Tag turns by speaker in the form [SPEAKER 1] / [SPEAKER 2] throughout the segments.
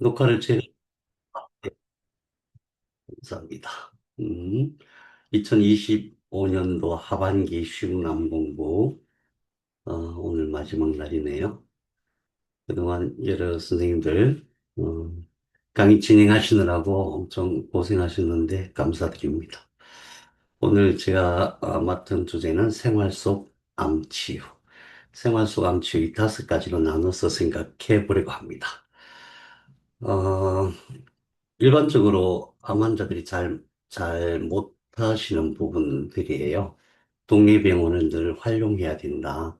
[SPEAKER 1] 녹화를 제가 감사합니다. 2025년도 하반기 쉬운 공부, 오늘 마지막 날이네요. 그동안 여러 선생님들, 어, 강의 진행하시느라고 엄청 고생하셨는데 감사드립니다. 오늘 제가 맡은 주제는 생활 속 암치유. 생활 속 암치유 이 다섯 가지로 나눠서 생각해 보려고 합니다. 어, 일반적으로 암 환자들이 잘 못하시는 부분들이에요. 동네 병원은 늘 활용해야 된다.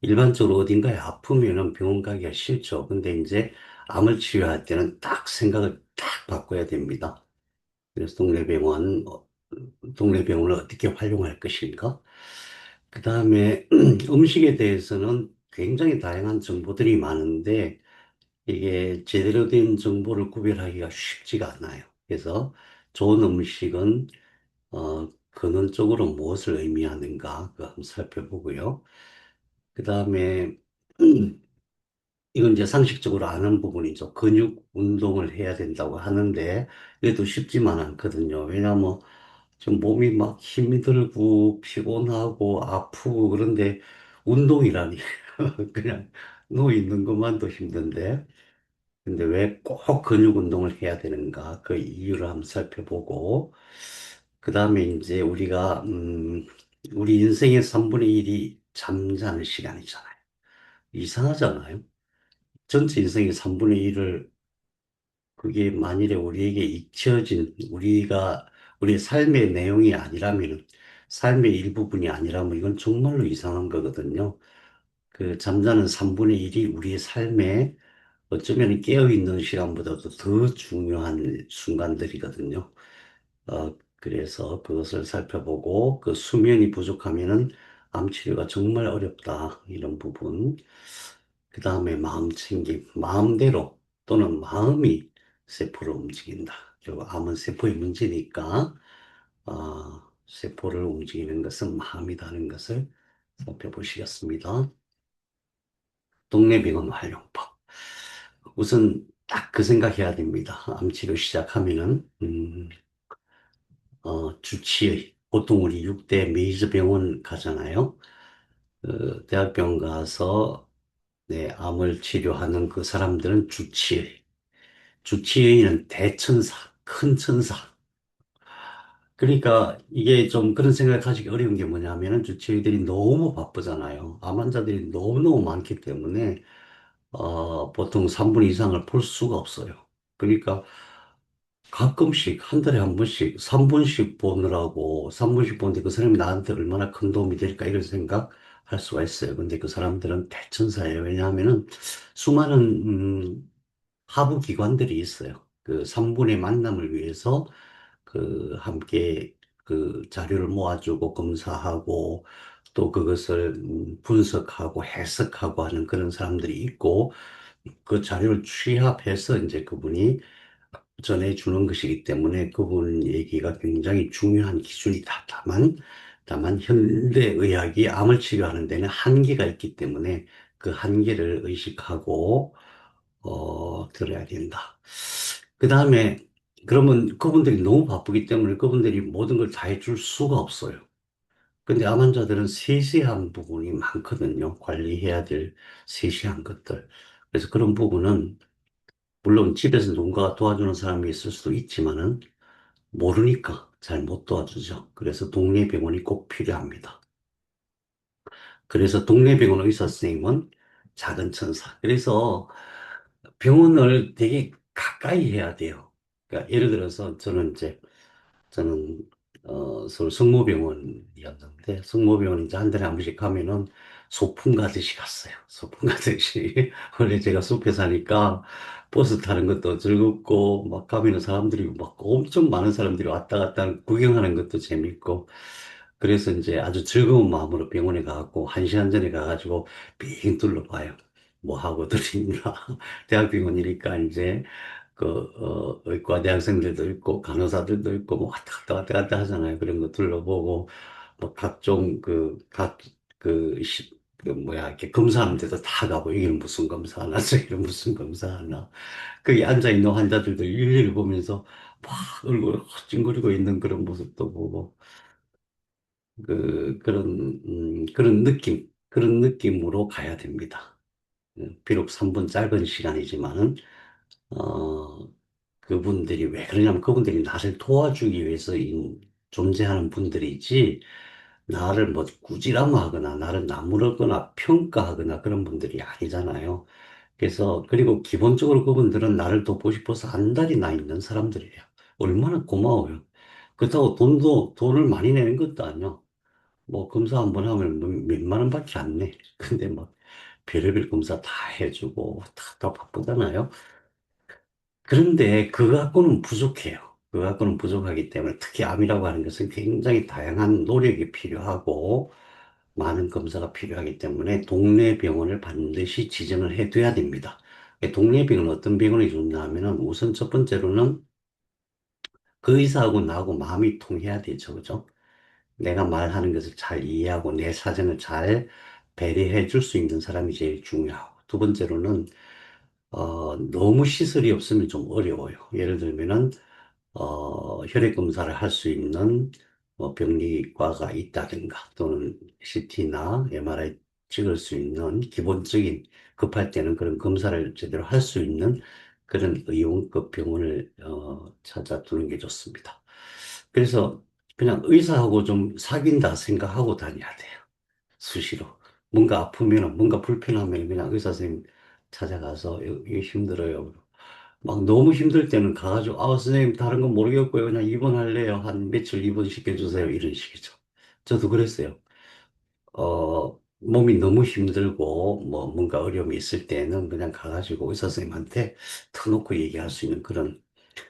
[SPEAKER 1] 일반적으로 어딘가에 아프면은 병원 가기가 싫죠. 근데 이제 암을 치료할 때는 딱 생각을 딱 바꿔야 됩니다. 그래서 동네 병원을 어떻게 활용할 것인가? 그 다음에 음식에 대해서는 굉장히 다양한 정보들이 많은데 이게 제대로 된 정보를 구별하기가 쉽지가 않아요. 그래서 좋은 음식은 근원적으로 무엇을 의미하는가 그 한번 살펴보고요. 그 다음에 이건 이제 상식적으로 아는 부분이죠. 근육 운동을 해야 된다고 하는데 이것도 쉽지만 않거든요. 왜냐하면 좀 몸이 막 힘이 들고 피곤하고 아프고 그런데 운동이라니 그냥 누워 있는 것만도 힘든데 근데 왜 꼭 근육 운동을 해야 되는가? 그 이유를 한번 살펴보고, 그 다음에 이제 우리 인생의 3분의 1이 잠자는 시간이잖아요. 이상하잖아요. 전체 인생의 3분의 1을 그게 만일에 우리에게 우리의 삶의 내용이 아니라면, 삶의 일부분이 아니라면 이건 정말로 이상한 거거든요. 그 잠자는 3분의 1이 우리의 삶의 어쩌면 깨어있는 시간보다도 더 중요한 순간들이거든요. 그래서 그것을 살펴보고 그 수면이 부족하면은 암 치료가 정말 어렵다. 이런 부분. 그 다음에 마음 챙김. 마음대로 또는 마음이 세포를 움직인다. 결국 암은 세포의 문제니까, 세포를 움직이는 것은 마음이라는 것을 살펴보시겠습니다. 동네 병원 활용법. 우선 딱 그 생각해야 됩니다. 암치료 시작하면은, 주치의, 보통 우리 6대 메이저 병원 가잖아요. 대학병원 가서 네, 암을 치료하는 그 사람들은 주치의. 주치의는 대천사, 큰 천사. 그러니까 이게 좀 그런 생각을 가지기 어려운 게 뭐냐면은 주치의들이 너무 바쁘잖아요. 암 환자들이 너무너무 많기 때문에 보통 3분 이상을 볼 수가 없어요. 그러니까 가끔씩 한 달에 한 번씩 3분씩 보느라고 3분씩 보는데 그 사람이 나한테 얼마나 큰 도움이 될까 이런 생각 할 수가 있어요. 근데 그 사람들은 대천사예요. 왜냐하면은 수많은 하부 기관들이 있어요. 그 3분의 만남을 위해서 그 함께 그 자료를 모아주고 검사하고 또 그것을 분석하고 해석하고 하는 그런 사람들이 있고 그 자료를 취합해서 이제 그분이 전해주는 것이기 때문에 그분 얘기가 굉장히 중요한 기준이다. 다만 현대의학이 암을 치료하는 데는 한계가 있기 때문에 그 한계를 의식하고 들어야 된다. 그 다음에 그러면 그분들이 너무 바쁘기 때문에 그분들이 모든 걸 다 해줄 수가 없어요. 근데 암 환자들은 세세한 부분이 많거든요. 관리해야 될 세세한 것들. 그래서 그런 부분은 물론 집에서 누군가 도와주는 사람이 있을 수도 있지만은 모르니까 잘 못 도와주죠. 그래서 동네 병원이 꼭 필요합니다. 그래서 동네 병원 의사 선생님은 작은 천사. 그래서 병원을 되게 가까이 해야 돼요. 그러니까 예를 들어서 저는 서울 성모병원이었는데 성모병원 이제 한 달에 한 번씩 가면은 소풍 가듯이 갔어요. 소풍 가듯이 원래 제가 숲에 사니까 버스 타는 것도 즐겁고 막 가면은 사람들이 막 엄청 많은 사람들이 왔다 갔다 구경하는 것도 재밌고 그래서 이제 아주 즐거운 마음으로 병원에 가갖고 한 시간 전에 가가지고 빙 둘러봐요. 뭐 하고들 있나 대학병원이니까 이제 의과 대학생들도 있고, 간호사들도 있고, 뭐 왔다 갔다 하잖아요. 그런 거 둘러보고, 뭐 각종 그 뭐야, 이렇게 검사하는 데도 다 가고, 여기는 무슨 검사하나, 저기는 무슨 검사하나. 거기 앉아있는 환자들도 일일이 보면서 막 얼굴 찡그리고 있는 그런 모습도 보고, 그런 느낌으로 가야 됩니다. 비록 3분 짧은 시간이지만은, 어, 그분들이 왜 그러냐면 그분들이 나를 도와주기 위해서 존재하는 분들이지, 나를 뭐 꾸지람하거나 나를 나무르거나 평가하거나 그런 분들이 아니잖아요. 그래서 그리고 기본적으로 그분들은 나를 돕고 싶어서 안달이 나 있는 사람들이에요. 얼마나 고마워요. 그렇다고 돈을 많이 내는 것도 아니야. 뭐 검사 한 번 하면 뭐 몇만 원밖에 안 내. 근데 막 별의별 검사 다 해주고 다 바쁘잖아요. 그런데 그거 갖고는 부족해요. 그거 갖고는 부족하기 때문에 특히 암이라고 하는 것은 굉장히 다양한 노력이 필요하고 많은 검사가 필요하기 때문에 동네 병원을 반드시 지정을 해둬야 됩니다. 동네 병원 어떤 병원이 좋냐 하면은 우선 첫 번째로는 그 의사하고 나하고 마음이 통해야 되죠. 그죠? 내가 말하는 것을 잘 이해하고 내 사정을 잘 배려해 줄 수 있는 사람이 제일 중요하고 두 번째로는 너무 시설이 없으면 좀 어려워요. 예를 들면은 혈액 검사를 할 수 있는 뭐 병리과가 있다든가 또는 CT나 MRI 찍을 수 있는 기본적인 급할 때는 그런 검사를 제대로 할 수 있는 그런 의용급 병원을 찾아두는 게 좋습니다. 그래서 그냥 의사하고 좀 사귄다 생각하고 다녀야 돼요. 수시로. 뭔가 아프면, 뭔가 불편하면 그냥 의사 선생님 찾아가서 이거 힘들어요. 막 너무 힘들 때는 가가지고, 아, 선생님, 다른 건 모르겠고요. 그냥 입원할래요. 한 며칠 입원시켜주세요. 이런 식이죠. 저도 그랬어요. 몸이 너무 힘들고, 뭐, 뭔가 어려움이 있을 때는 그냥 가가지고 의사 선생님한테 터놓고 얘기할 수 있는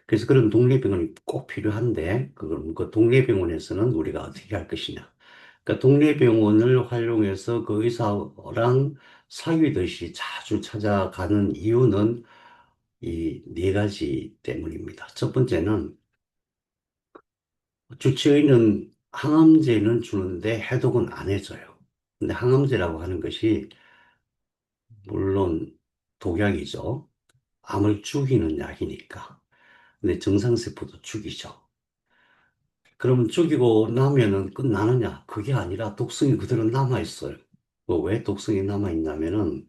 [SPEAKER 1] 그래서 그런 독립병원이 꼭 필요한데, 그 독립병원에서는 우리가 어떻게 할 것이냐. 그러니까 독립병원을 활용해서 그 의사랑 사귀듯이 자주 찾아가는 이유는 이 네 가지 때문입니다. 첫 번째는 주치의는 항암제는 주는데 해독은 안 해줘요. 근데 항암제라고 하는 것이 물론 독약이죠. 암을 죽이는 약이니까. 근데 정상세포도 죽이죠. 그러면 죽이고 나면은 끝나느냐? 그게 아니라 독성이 그대로 남아있어요. 왜 독성이 남아있냐면은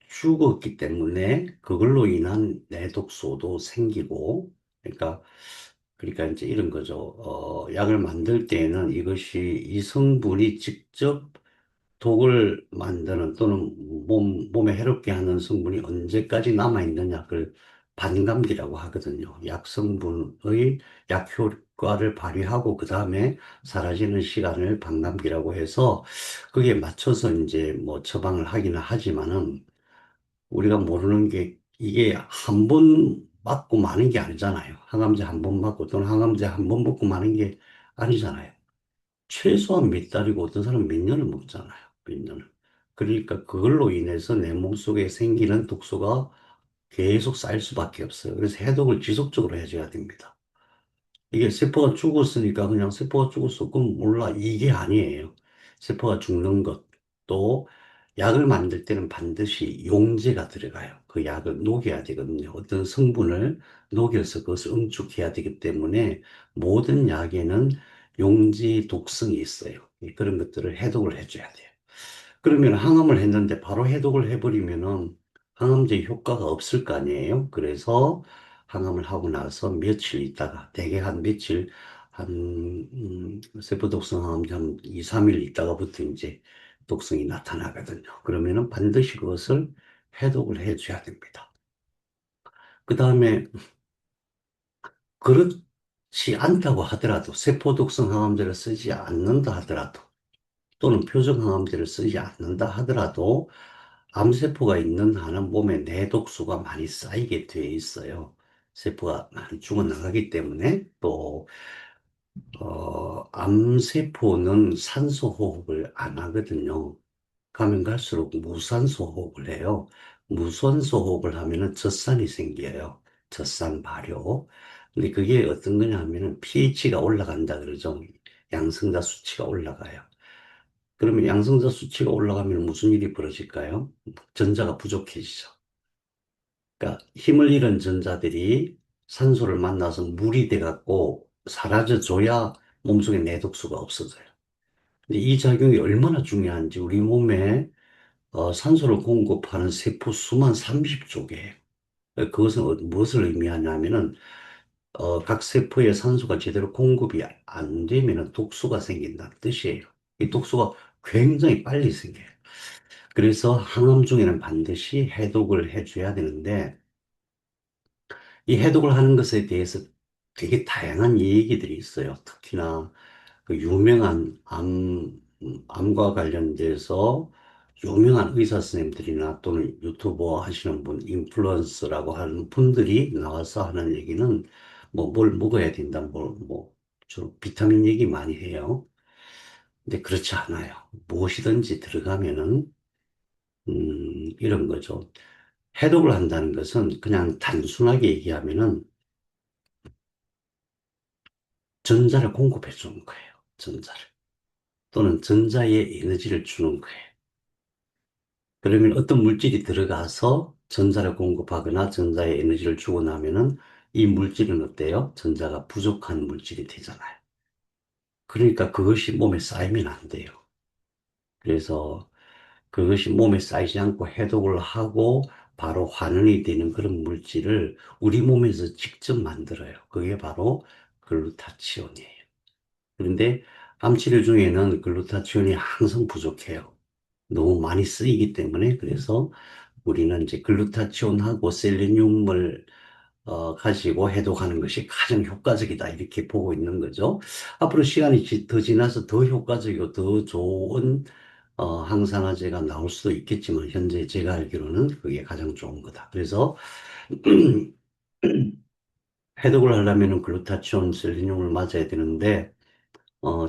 [SPEAKER 1] 죽었기 때문에 그걸로 인한 내독소도 생기고, 그러니까 이제 이런 거죠. 약을 만들 때에는 이것이 이 성분이 직접 독을 만드는 또는 몸에 해롭게 하는 성분이 언제까지 남아있느냐, 그걸 반감기라고 하거든요. 약 성분의 약 효과를 발휘하고 그 다음에 사라지는 시간을 반감기라고 해서 거기에 맞춰서 이제 뭐 처방을 하기는 하지만은 우리가 모르는 게 이게 한 번 맞고 마는 게 아니잖아요. 항암제 한 번 맞고 또는 항암제 한 번 먹고 마는 게 아니잖아요. 최소한 몇 달이고 어떤 사람은 몇 년을 먹잖아요. 몇 년을. 그러니까 그걸로 인해서 내 몸속에 생기는 독소가 계속 쌓일 수밖에 없어요. 그래서 해독을 지속적으로 해줘야 됩니다. 이게 세포가 죽었으니까 그냥 세포가 죽었어. 그럼 몰라. 이게 아니에요. 세포가 죽는 것도 약을 만들 때는 반드시 용제가 들어가요. 그 약을 녹여야 되거든요. 어떤 성분을 녹여서 그것을 응축해야 되기 때문에 모든 약에는 용지 독성이 있어요. 그런 것들을 해독을 해줘야 돼요. 그러면 항암을 했는데 바로 해독을 해버리면은 항암제 효과가 없을 거 아니에요. 그래서 항암을 하고 나서 며칠 있다가, 대개 한 며칠, 세포독성 항암제 한 2, 3일 있다가부터 이제 독성이 나타나거든요. 그러면은 반드시 그것을 해독을 해줘야 됩니다. 그 다음에 그렇지 않다고 하더라도, 세포독성 항암제를 쓰지 않는다 하더라도, 또는 표적항암제를 쓰지 않는다 하더라도 암세포가 있는 한은 몸에 내독수가 많이 쌓이게 돼 있어요. 세포가 많이 죽어나가기 때문에 또 암세포는 산소 호흡을 안 하거든요. 가면 갈수록 무산소 호흡을 해요. 무산소 호흡을 하면은 젖산이 생겨요. 젖산 발효. 근데 그게 어떤 거냐 하면은 pH가 올라간다 그러죠. 양성자 수치가 올라가요. 그러면 양성자 수치가 올라가면 무슨 일이 벌어질까요? 전자가 부족해지죠. 그러니까 힘을 잃은 전자들이 산소를 만나서 물이 돼갖고 사라져줘야 몸속에 내독수가 없어져요. 근데 이 작용이 얼마나 중요한지 우리 몸에 산소를 공급하는 세포 수만 30조 개예요. 그것은 무엇을 의미하냐면은 각 세포에 산소가 제대로 공급이 안 되면 독소가 생긴다는 뜻이에요. 이 독소가 굉장히 빨리 생겨요. 그래서 항암 중에는 반드시 해독을 해줘야 되는데 이 해독을 하는 것에 대해서 되게 다양한 얘기들이 있어요. 특히나 그 유명한 암과 관련돼서 유명한 의사 선생님들이나 또는 유튜버 하시는 분, 인플루언서라고 하는 분들이 나와서 하는 얘기는 뭐 뭘 먹어야 된다, 주로 비타민 얘기 많이 해요. 근데 그렇지 않아요. 무엇이든지 들어가면은, 이런 거죠. 해독을 한다는 것은 그냥 단순하게 얘기하면은 전자를 공급해 주는 거예요. 전자를. 또는 전자의 에너지를 주는 거예요. 그러면 어떤 물질이 들어가서 전자를 공급하거나 전자의 에너지를 주고 나면은 이 물질은 어때요? 전자가 부족한 물질이 되잖아요. 그러니까 그것이 몸에 쌓이면 안 돼요. 그래서 그것이 몸에 쌓이지 않고 해독을 하고 바로 환원이 되는 그런 물질을 우리 몸에서 직접 만들어요. 그게 바로 글루타치온이에요. 그런데 암치료 중에는 글루타치온이 항상 부족해요. 너무 많이 쓰이기 때문에 그래서 우리는 이제 글루타치온하고 셀레늄을 가지고 해독하는 것이 가장 효과적이다 이렇게 보고 있는 거죠. 앞으로 시간이 더 지나서 더 효과적이고 더 좋은 항산화제가 나올 수도 있겠지만 현재 제가 알기로는 그게 가장 좋은 거다. 그래서 해독을 하려면 글루타치온, 셀레늄을 맞아야 되는데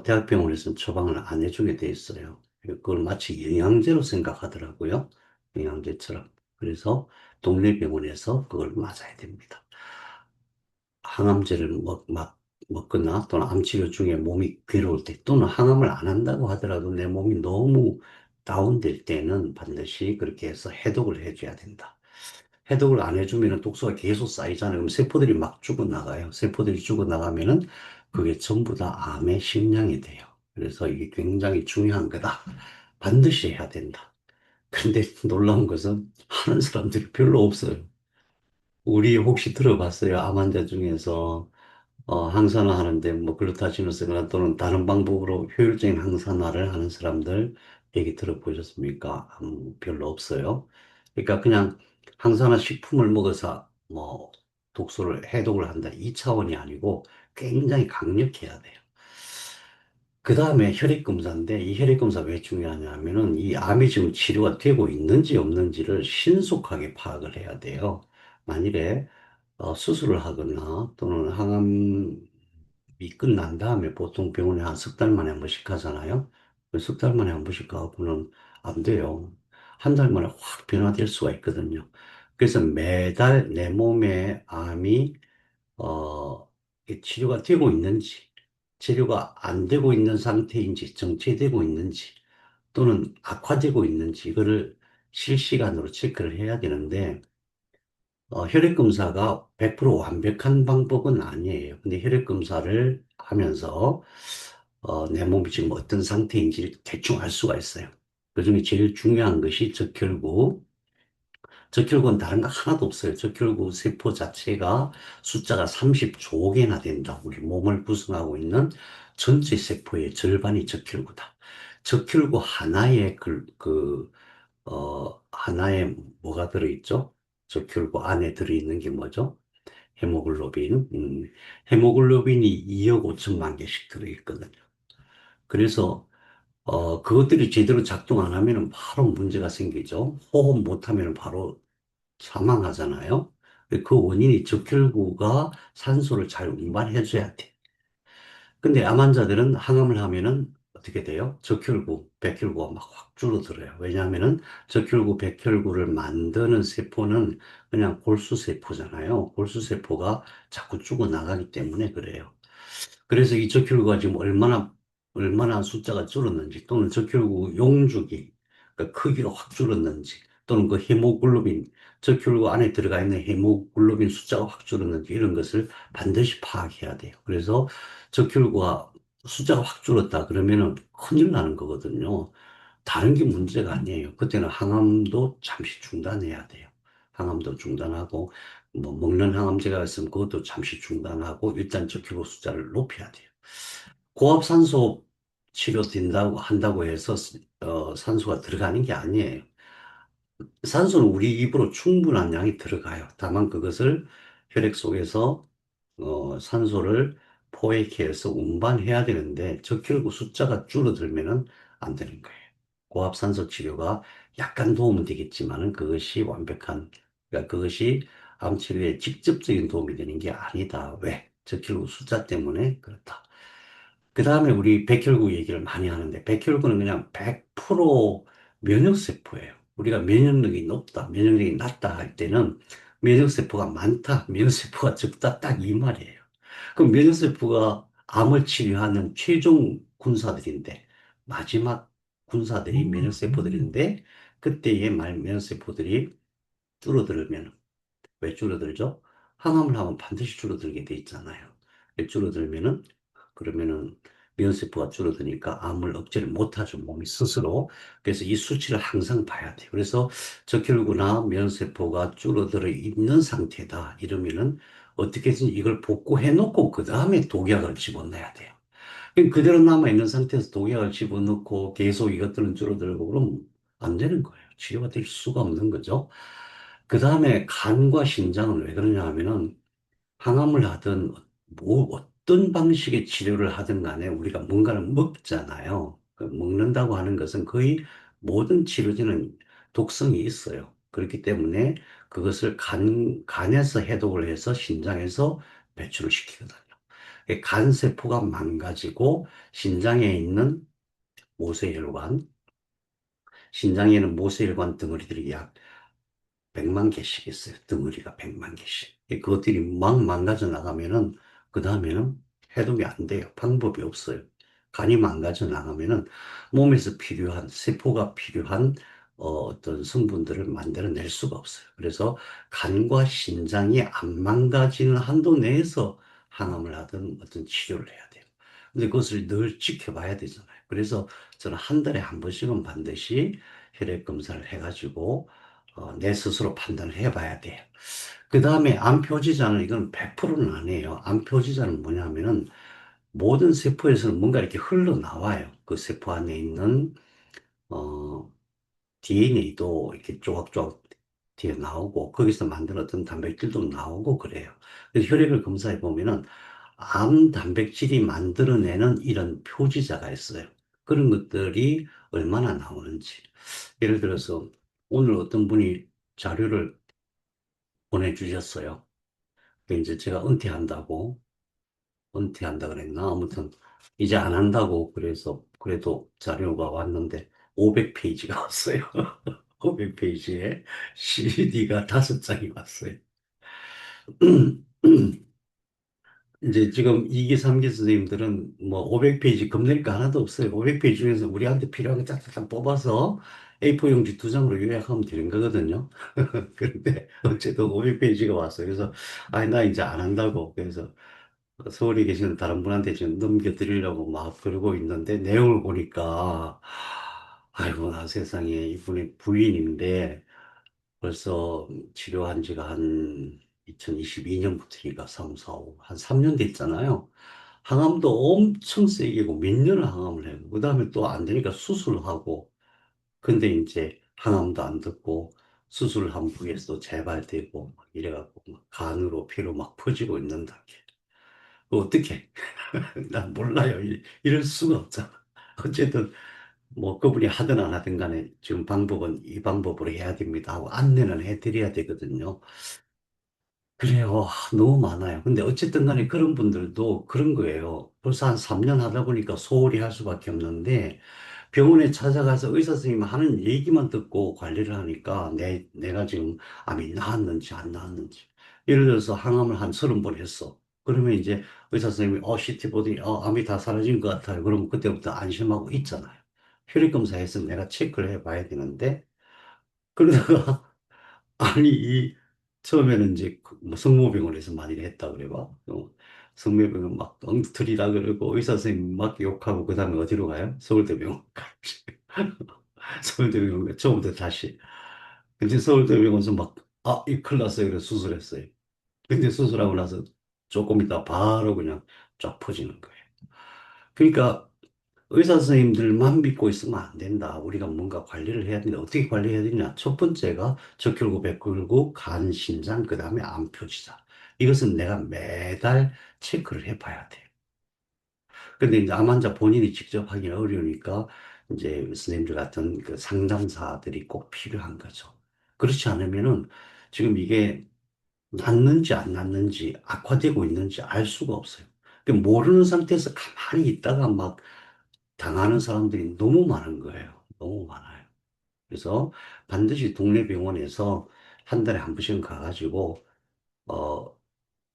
[SPEAKER 1] 대학병원에서는 처방을 안 해주게 돼 있어요. 그걸 마치 영양제로 생각하더라고요. 영양제처럼. 그래서 동네 병원에서 그걸 맞아야 됩니다. 항암제를 먹거나 또는 암치료 중에 몸이 괴로울 때 또는 항암을 안 한다고 하더라도 내 몸이 너무 다운될 때는 반드시 그렇게 해서 해독을 해줘야 된다. 해독을 안 해주면 독소가 계속 쌓이잖아요. 그럼 세포들이 막 죽어나가요. 세포들이 죽어나가면은 그게 전부 다 암의 식량이 돼요. 그래서 이게 굉장히 중요한 거다. 반드시 해야 된다. 근데 놀라운 것은 하는 사람들이 별로 없어요. 우리 혹시 들어봤어요? 암 환자 중에서 항산화 하는데 뭐 글루타치온을 쓰거나 또는 다른 방법으로 효율적인 항산화를 하는 사람들 얘기 들어보셨습니까? 별로 없어요. 그러니까 그냥 항산화 식품을 먹어서 뭐 독소를 해독을 한다 이 차원이 아니고 굉장히 강력해야 돼요. 그 다음에 혈액검사인데 이 혈액검사 왜 중요하냐면은 이 암이 지금 치료가 되고 있는지 없는지를 신속하게 파악을 해야 돼요. 만일에 수술을 하거나 또는 항암이 끝난 다음에 보통 병원에 한 석 달 만에 한 번씩 가잖아요. 석 달 만에 한 번씩 가고는 안 돼요. 한 달 만에 확 변화될 수가 있거든요. 그래서 매달 내 몸에 암이 이게 치료가 되고 있는지, 치료가 안 되고 있는 상태인지, 정체되고 있는지, 또는 악화되고 있는지, 이거를 실시간으로 체크를 해야 되는데, 혈액검사가 100% 완벽한 방법은 아니에요. 근데 혈액검사를 하면서, 내 몸이 지금 어떤 상태인지 대충 알 수가 있어요. 그중에 제일 중요한 것이 적혈구, 적혈구는 다른 거 하나도 없어요. 적혈구 세포 자체가 숫자가 30조 개나 된다. 우리 몸을 구성하고 있는 전체 세포의 절반이 적혈구다. 적혈구 하나에 하나에 뭐가 들어있죠? 적혈구 안에 들어있는 게 뭐죠? 헤모글로빈. 헤모글로빈이 2억 5천만 개씩 들어있거든요. 그래서 그것들이 제대로 작동 안 하면 바로 문제가 생기죠. 호흡 못 하면 바로 사망하잖아요. 그 원인이 적혈구가 산소를 잘 운반해줘야 돼. 근데 암 환자들은 항암을 하면은 어떻게 돼요? 적혈구, 백혈구가 막 확 줄어들어요. 왜냐하면은 적혈구, 백혈구를 만드는 세포는 그냥 골수세포잖아요. 골수세포가 자꾸 죽어나가기 때문에 그래요. 그래서 이 적혈구가 지금 얼마나 얼마나 숫자가 줄었는지, 또는 적혈구 용주기, 그 크기가 확 줄었는지, 또는 그 헤모글로빈, 적혈구 안에 들어가 있는 헤모글로빈 숫자가 확 줄었는지, 이런 것을 반드시 파악해야 돼요. 그래서 적혈구가 숫자가 확 줄었다 그러면은 큰일 나는 거거든요. 다른 게 문제가 아니에요. 그때는 항암도 잠시 중단해야 돼요. 항암도 중단하고, 뭐 먹는 항암제가 있으면 그것도 잠시 중단하고, 일단 적혈구 숫자를 높여야 돼요. 고압산소 치료 된다고 한다고 해서 산소가 들어가는 게 아니에요. 산소는 우리 입으로 충분한 양이 들어가요. 다만 그것을 혈액 속에서 산소를 포획해서 운반해야 되는데 적혈구 숫자가 줄어들면은 안 되는 거예요. 고압산소 치료가 약간 도움은 되겠지만은 그것이 완벽한, 그러니까 그것이 암 치료에 직접적인 도움이 되는 게 아니다. 왜? 적혈구 숫자 때문에 그렇다. 그 다음에 우리 백혈구 얘기를 많이 하는데, 백혈구는 그냥 100% 면역세포예요. 우리가 면역력이 높다, 면역력이 낮다 할 때는 면역세포가 많다, 면역세포가 적다, 딱 이 말이에요. 그럼 면역세포가 암을 치료하는 최종 군사들인데, 마지막 군사들이 면역세포들인데, 그때의 말 면역세포들이 줄어들면 왜 줄어들죠? 항암을 하면 반드시 줄어들게 돼 있잖아요. 줄어들면은, 그러면은 면세포가 줄어드니까 암을 억제를 못하죠, 몸이 스스로. 그래서 이 수치를 항상 봐야 돼요. 그래서 적혈구나 면세포가 줄어들어 있는 상태다. 이러면은 어떻게든 이걸 복구해 놓고 그 다음에 독약을 집어넣어야 돼요. 그럼 그대로 남아있는 상태에서 독약을 집어넣고 계속 이것들은 줄어들고 그러면 안 되는 거예요. 치료가 될 수가 없는 거죠. 그 다음에 간과 신장은 왜 그러냐 하면은 항암을 하든 뭐 어떤 방식의 치료를 하든 간에 우리가 뭔가를 먹잖아요. 그 먹는다고 하는 것은 거의 모든 치료제는 독성이 있어요. 그렇기 때문에 그것을 간에서 해독을 해서 신장에서 배출을 시키거든요. 간세포가 망가지고 신장에 있는 모세혈관, 신장에는 모세혈관 덩어리들이 약 100만 개씩 있어요. 덩어리가 100만 개씩. 그것들이 막 망가져 나가면은, 그 다음에는 해독이 안 돼요. 방법이 없어요. 간이 망가져 나가면은 몸에서 필요한, 세포가 필요한 어떤 성분들을 만들어낼 수가 없어요. 그래서 간과 신장이 안 망가지는 한도 내에서 항암을 하든 어떤 치료를 해야 돼요. 근데 그것을 늘 지켜봐야 되잖아요. 그래서 저는 한 달에 한 번씩은 반드시 혈액 검사를 해가지고 내 스스로 판단을 해봐야 돼요. 그 다음에 암 표지자는 이건 100%는 아니에요. 암 표지자는 뭐냐면은 모든 세포에서는 뭔가 이렇게 흘러나와요. 그 세포 안에 있는 어, DNA도 이렇게 조각조각 뒤에 나오고 거기서 만든 어떤 단백질도 나오고 그래요. 그래서 혈액을 검사해 보면은 암 단백질이 만들어내는 이런 표지자가 있어요. 그런 것들이 얼마나 나오는지. 예를 들어서 오늘 어떤 분이 자료를 보내주셨어요. 그 이제 제가 은퇴한다 그랬나? 아무튼 이제 안 한다고 그래서 그래도 자료가 왔는데 500페이지가 왔어요. 500페이지에 CD가 5장이 왔어요. 이제 지금 2기, 3기 선생님들은 뭐 500페이지 겁낼 거 하나도 없어요. 500페이지 중에서 우리한테 필요한 거 짝짝짝 뽑아서 A4 용지 2장으로 요약하면 되는 거거든요. 그런데 어쨌든 500페이지가 왔어요. 그래서 아니 나 이제 안 한다고. 그래서 서울에 계시는 다른 분한테 지금 넘겨드리려고 막 그러고 있는데 내용을 보니까 아이고 나 세상에 이분의 부인인데 벌써 치료한 지가 한 2022년부터니까 3, 4, 5, 한 3년 됐잖아요. 항암도 엄청 세게고 몇 년을 항암을 해요. 그 다음에 또 안 되니까 수술하고 근데 이제 항암도 안 듣고 수술 한 부위에서도 재발되고 막 이래갖고 막 간으로 피로 막 퍼지고 있는 단계. 어떻게? 난 몰라요. 이럴 수가 없잖아. 어쨌든 뭐 그분이 하든 안 하든 간에 지금 방법은 이 방법으로 해야 됩니다 하고 안내는 해드려야 되거든요. 그래요. 너무 많아요. 근데 어쨌든 간에 그런 분들도 그런 거예요. 벌써 한 3년 하다 보니까 소홀히 할 수밖에 없는데 병원에 찾아가서 의사 선생님 하는 얘기만 듣고 관리를 하니까 내가 지금 암이 나았는지 안 나았는지. 예를 들어서 항암을 한 30번 했어. 그러면 이제 의사 선생님이, CT 보더니, 암이 다 사라진 것 같아요. 그러면 그때부터 안심하고 있잖아요. 혈액 검사해서 내가 체크를 해봐야 되는데, 그러다가, 아니, 처음에는 이제 뭐 성모병원에서 많이 했다 그래 봐. 성모병원 막 엉터리라 그러고 의사 선생님 막 욕하고 그 다음에 어디로 가요? 서울대병원 가지. 서울대병원 처음부터 다시. 근데 서울대병원에서 막, 이 큰일 났어요. 그래서 수술했어요. 근데 수술하고 나서 조금 있다 바로 그냥 쫙 퍼지는 거예요. 그러니까 의사 선생님들만 믿고 있으면 안 된다. 우리가 뭔가 관리를 해야 된다. 어떻게 관리해야 되냐? 첫 번째가 적혈구, 백혈구, 간, 심장, 그 다음에 암 표시자. 이것은 내가 매달 체크를 해봐야 돼. 근데 이제 암 환자 본인이 직접 하기 어려우니까 이제 선생님들 같은 그 상담사들이 꼭 필요한 거죠. 그렇지 않으면은 지금 이게 낫는지 안 낫는지 악화되고 있는지 알 수가 없어요. 그 모르는 상태에서 가만히 있다가 막 당하는 사람들이 너무 많은 거예요. 너무 많아요. 그래서 반드시 동네 병원에서 한 달에 한 번씩은 가가지고, 어,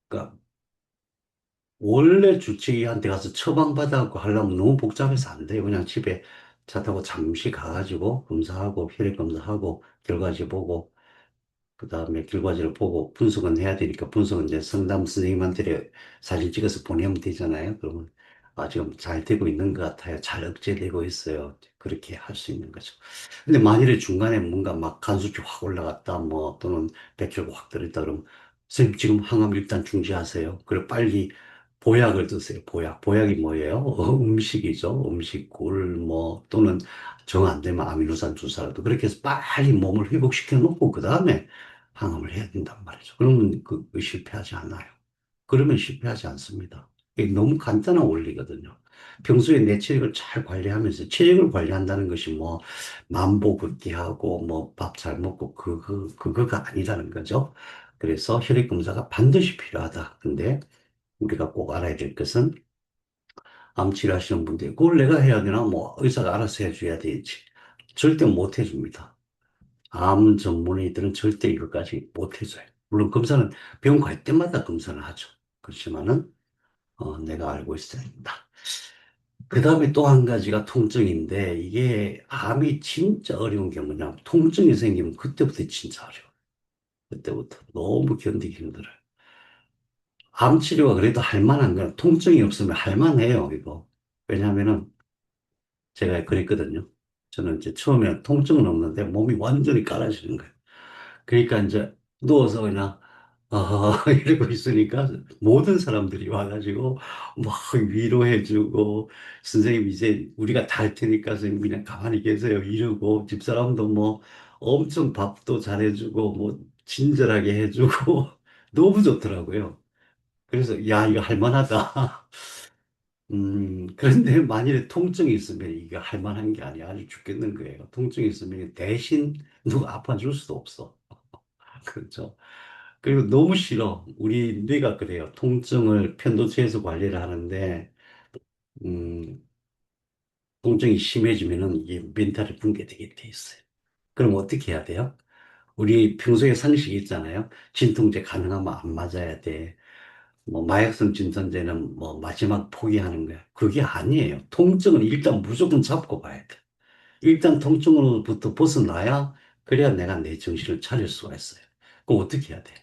[SPEAKER 1] 그러니까 원래 주치의한테 가서 처방받아갖고 하려면 너무 복잡해서 안 돼요. 그냥 집에 차 타고 잠시 가가지고 검사하고 혈액 검사하고 결과지 보고 그 다음에 결과지를 보고 분석은 해야 되니까 분석은 이제 상담 선생님한테 사진 찍어서 보내면 되잖아요. 그러면 지금 잘 되고 있는 것 같아요. 잘 억제되고 있어요. 그렇게 할 수 있는 거죠. 근데 만일에 중간에 뭔가 막 간수치 확 올라갔다 뭐 또는 백혈구 확 떨어졌다 그러면 선생님 지금 항암 일단 중지하세요. 그리고 빨리 보약을 드세요. 보약. 보약이 뭐예요? 음식이죠. 음식, 꿀, 뭐 또는 정 안 되면 아미노산 주사라도 그렇게 해서 빨리 몸을 회복시켜 놓고 그 다음에 항암을 해야 된단 말이죠. 그러면 실패하지 않아요. 그러면 실패하지 않습니다. 이게 너무 간단한 원리거든요. 평소에 내 체력을 잘 관리하면서 체력을 관리한다는 것이 뭐 만보 걷기 하고 뭐 밥 잘 먹고 그거가 아니라는 거죠. 그래서 혈액 검사가 반드시 필요하다. 근데 우리가 꼭 알아야 될 것은 암 치료하시는 분들 그걸 내가 해야 되나 뭐 의사가 알아서 해줘야 되지. 절대 못 해줍니다. 암 전문의들은 절대 이것까지 못 해줘요. 물론 검사는 병원 갈 때마다 검사를 하죠. 그렇지만은 내가 알고 있어야 된다. 그 다음에 또 한 가지가 통증인데 이게 암이 진짜 어려운 게 뭐냐면 통증이 생기면 그때부터 진짜 어려워. 그때부터 너무 견디기 힘들어요. 암 치료가 그래도 할 만한 건 통증이 없으면 할 만해요, 이거. 왜냐하면은 제가 그랬거든요. 저는 이제 처음에 통증은 없는데 몸이 완전히 깔아지는 거예요. 그러니까 이제 누워서 그냥 이러고 있으니까 모든 사람들이 와가지고 막 위로해주고 선생님 이제 우리가 다 할 테니까 선생님 그냥 가만히 계세요 이러고 집사람도 뭐 엄청 밥도 잘해주고 뭐 친절하게 해주고 너무 좋더라고요. 그래서 야 이거 할만하다. 그런데 만일에 통증이 있으면 이게 할만한 게 아니야. 아주 죽겠는 거예요. 통증이 있으면 대신 누가 아파줄 수도 없어. 그렇죠. 그리고 너무 싫어. 우리 뇌가 그래요. 통증을 편도체에서 관리를 하는데, 음, 통증이 심해지면은 이게 멘탈이 붕괴되게 돼 있어요. 그럼 어떻게 해야 돼요? 우리 평소에 상식이 있잖아요. 진통제 가능하면 안 맞아야 돼. 뭐, 마약성 진통제는 뭐, 마지막 포기하는 거야. 그게 아니에요. 통증은 일단 무조건 잡고 봐야 돼. 일단 통증으로부터 벗어나야, 그래야 내가 내 정신을 차릴 수가 있어요. 그럼 어떻게 해야 돼?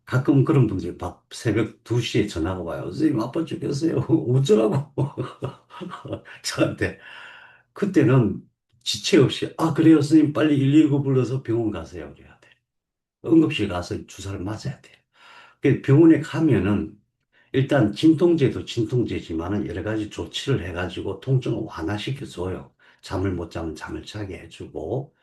[SPEAKER 1] 가끔 그런 분들이 막 새벽 2시에 전화가 와요. 선생님, 아빠 죽였어요. 어쩌라고. 저한테. 그때는 지체 없이, 그래요. 선생님, 빨리 119 불러서 병원 가세요. 그래야 돼. 응급실 가서 주사를 맞아야 돼요. 그 병원에 가면은 일단 진통제도 진통제지만은 여러 가지 조치를 해가지고 통증을 완화시켜줘요. 잠을 못 자면 잠을 자게 해주고,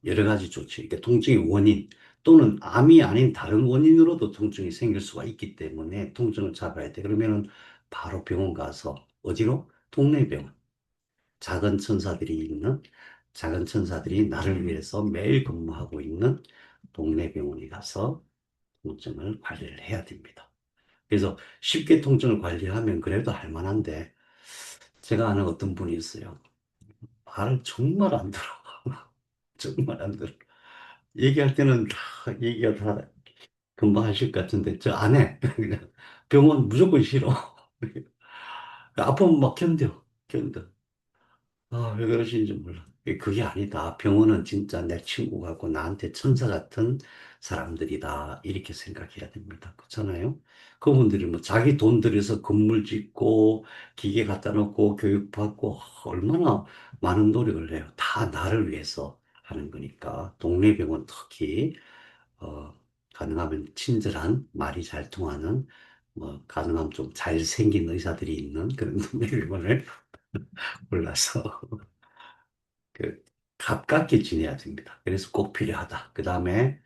[SPEAKER 1] 여러 가지 조치, 그러니까 통증의 원인 또는 암이 아닌 다른 원인으로도 통증이 생길 수가 있기 때문에 통증을 잡아야 돼. 그러면은 바로 병원 가서 어디로? 동네 병원. 작은 천사들이 있는 작은 천사들이 나를 위해서 매일 근무하고 있는 동네 병원에 가서 통증을 관리를 해야 됩니다. 그래서 쉽게 통증을 관리하면 그래도 할 만한데 제가 아는 어떤 분이 있어요. 말을 정말 안 들어. 정말 안 들어. 얘기할 때는 다 얘기가 다 금방 하실 것 같은데 저 안 해. 그냥 병원 무조건 싫어. 아프면 막 견뎌. 아, 왜 그러시는지 몰라. 그게 아니다. 병원은 진짜 내 친구 같고 나한테 천사 같은 사람들이다. 이렇게 생각해야 됩니다. 그렇잖아요? 그분들이 뭐 자기 돈 들여서 건물 짓고 기계 갖다 놓고 교육받고 얼마나 많은 노력을 해요. 다 나를 위해서 하는 거니까. 동네 병원 특히, 어, 가능하면 친절한, 말이 잘 통하는, 뭐, 가능하면 좀 잘생긴 의사들이 있는 그런 동네 병원을 골라서 그 가깝게 지내야 됩니다. 그래서 꼭 필요하다. 그 다음에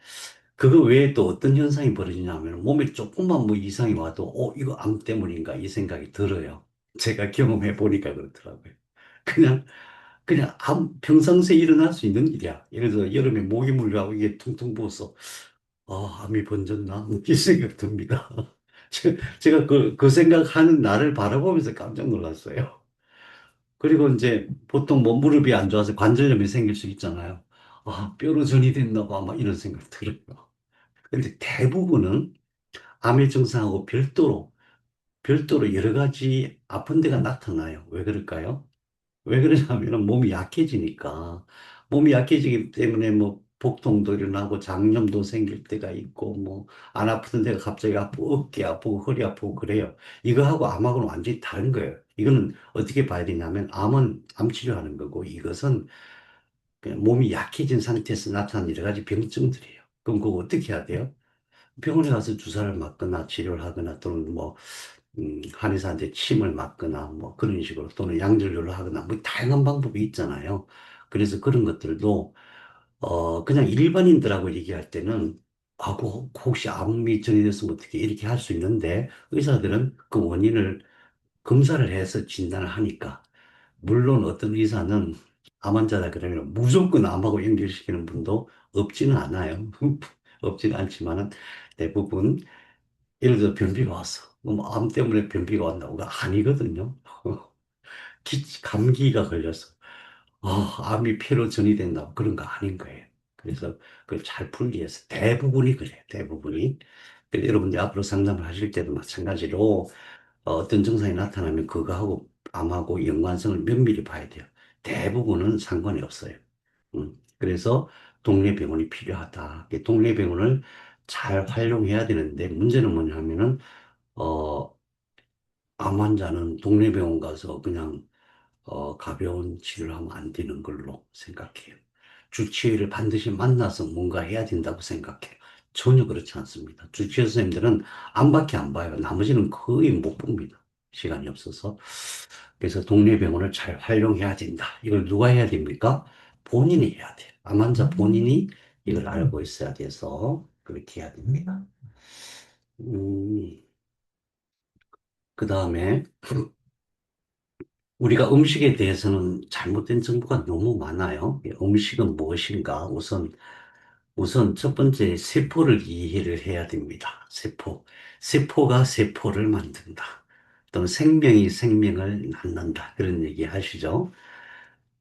[SPEAKER 1] 그거 외에 또 어떤 현상이 벌어지냐면 몸에 조금만 뭐 이상이 와도 이거 암 때문인가 이 생각이 들어요. 제가 경험해 보니까 그렇더라고요. 그냥 그냥 평상시에 일어날 수 있는 일이야. 예를 들어 여름에 모기 물려하고 이게 퉁퉁 부어서 암이 번졌나? 이 생각 듭니다. 제가 그 생각하는 나를 바라보면서 깜짝 놀랐어요. 그리고 이제 보통 뭐 무릎이 안 좋아서 관절염이 생길 수 있잖아요. 뾰루전이 됐나 봐. 막 이런 생각 들어요. 근데 대부분은 암의 증상하고 별도로 여러 가지 아픈 데가 나타나요. 왜 그럴까요? 왜 그러냐면 몸이 약해지니까. 몸이 약해지기 때문에 뭐 복통도 일어나고 장염도 생길 때가 있고 뭐 안 아프던 데가 갑자기 아프고 어깨 아프고 허리 아프고 그래요. 이거하고 암하고는 완전히 다른 거예요. 이거는 어떻게 봐야 되냐면 암은 암 치료하는 거고 이것은 그냥 몸이 약해진 상태에서 나타나는 여러 가지 병증들이에요. 그럼 그거 어떻게 해야 돼요? 병원에 가서 주사를 맞거나 치료를 하거나 또는 뭐 한의사한테 침을 맞거나 뭐 그런 식으로 또는 양절교를 하거나 뭐 다양한 방법이 있잖아요. 그래서 그런 것들도 그냥 일반인들하고 얘기할 때는 혹시 암이 전이됐으면 어떻게 이렇게 할 수 있는데 의사들은 그 원인을 검사를 해서 진단을 하니까 물론 어떤 의사는 암 환자다 그러면 무조건 암하고 연결시키는 분도 없지는 않아요. 없지는 않지만은 대부분 예를 들어 변비가 왔어. 그럼 암 때문에 변비가 왔나고가 아니거든요. 감기가 걸렸어. 암이 폐로 전이된다고 그런 거 아닌 거예요. 그래서 그걸 잘 풀기 위해서 대부분이 그래요. 대부분이. 그래서 여러분들 앞으로 상담을 하실 때도 마찬가지로 어떤 증상이 나타나면 그거하고 암하고 연관성을 면밀히 봐야 돼요. 대부분은 상관이 없어요. 그래서 동네 병원이 필요하다. 이 동네 병원을 잘 활용해야 되는데 문제는 뭐냐면은 어, 암 환자는 동네 병원 가서 그냥 가벼운 치료를 하면 안 되는 걸로 생각해요. 주치의를 반드시 만나서 뭔가 해야 된다고 생각해요. 전혀 그렇지 않습니다. 주치의 선생님들은 암밖에 안 봐요. 나머지는 거의 못 봅니다. 시간이 없어서. 그래서 동네 병원을 잘 활용해야 된다. 이걸 누가 해야 됩니까? 본인이 해야 돼요. 암 환자 본인이 이걸 알고 있어야 돼서 그렇게 해야 됩니다. 그 다음에 우리가 음식에 대해서는 잘못된 정보가 너무 많아요. 음식은 무엇인가? 우선 첫 번째 세포를 이해를 해야 됩니다. 세포. 세포가 세포를 만든다. 또는 생명이 생명을 낳는다. 그런 얘기 하시죠.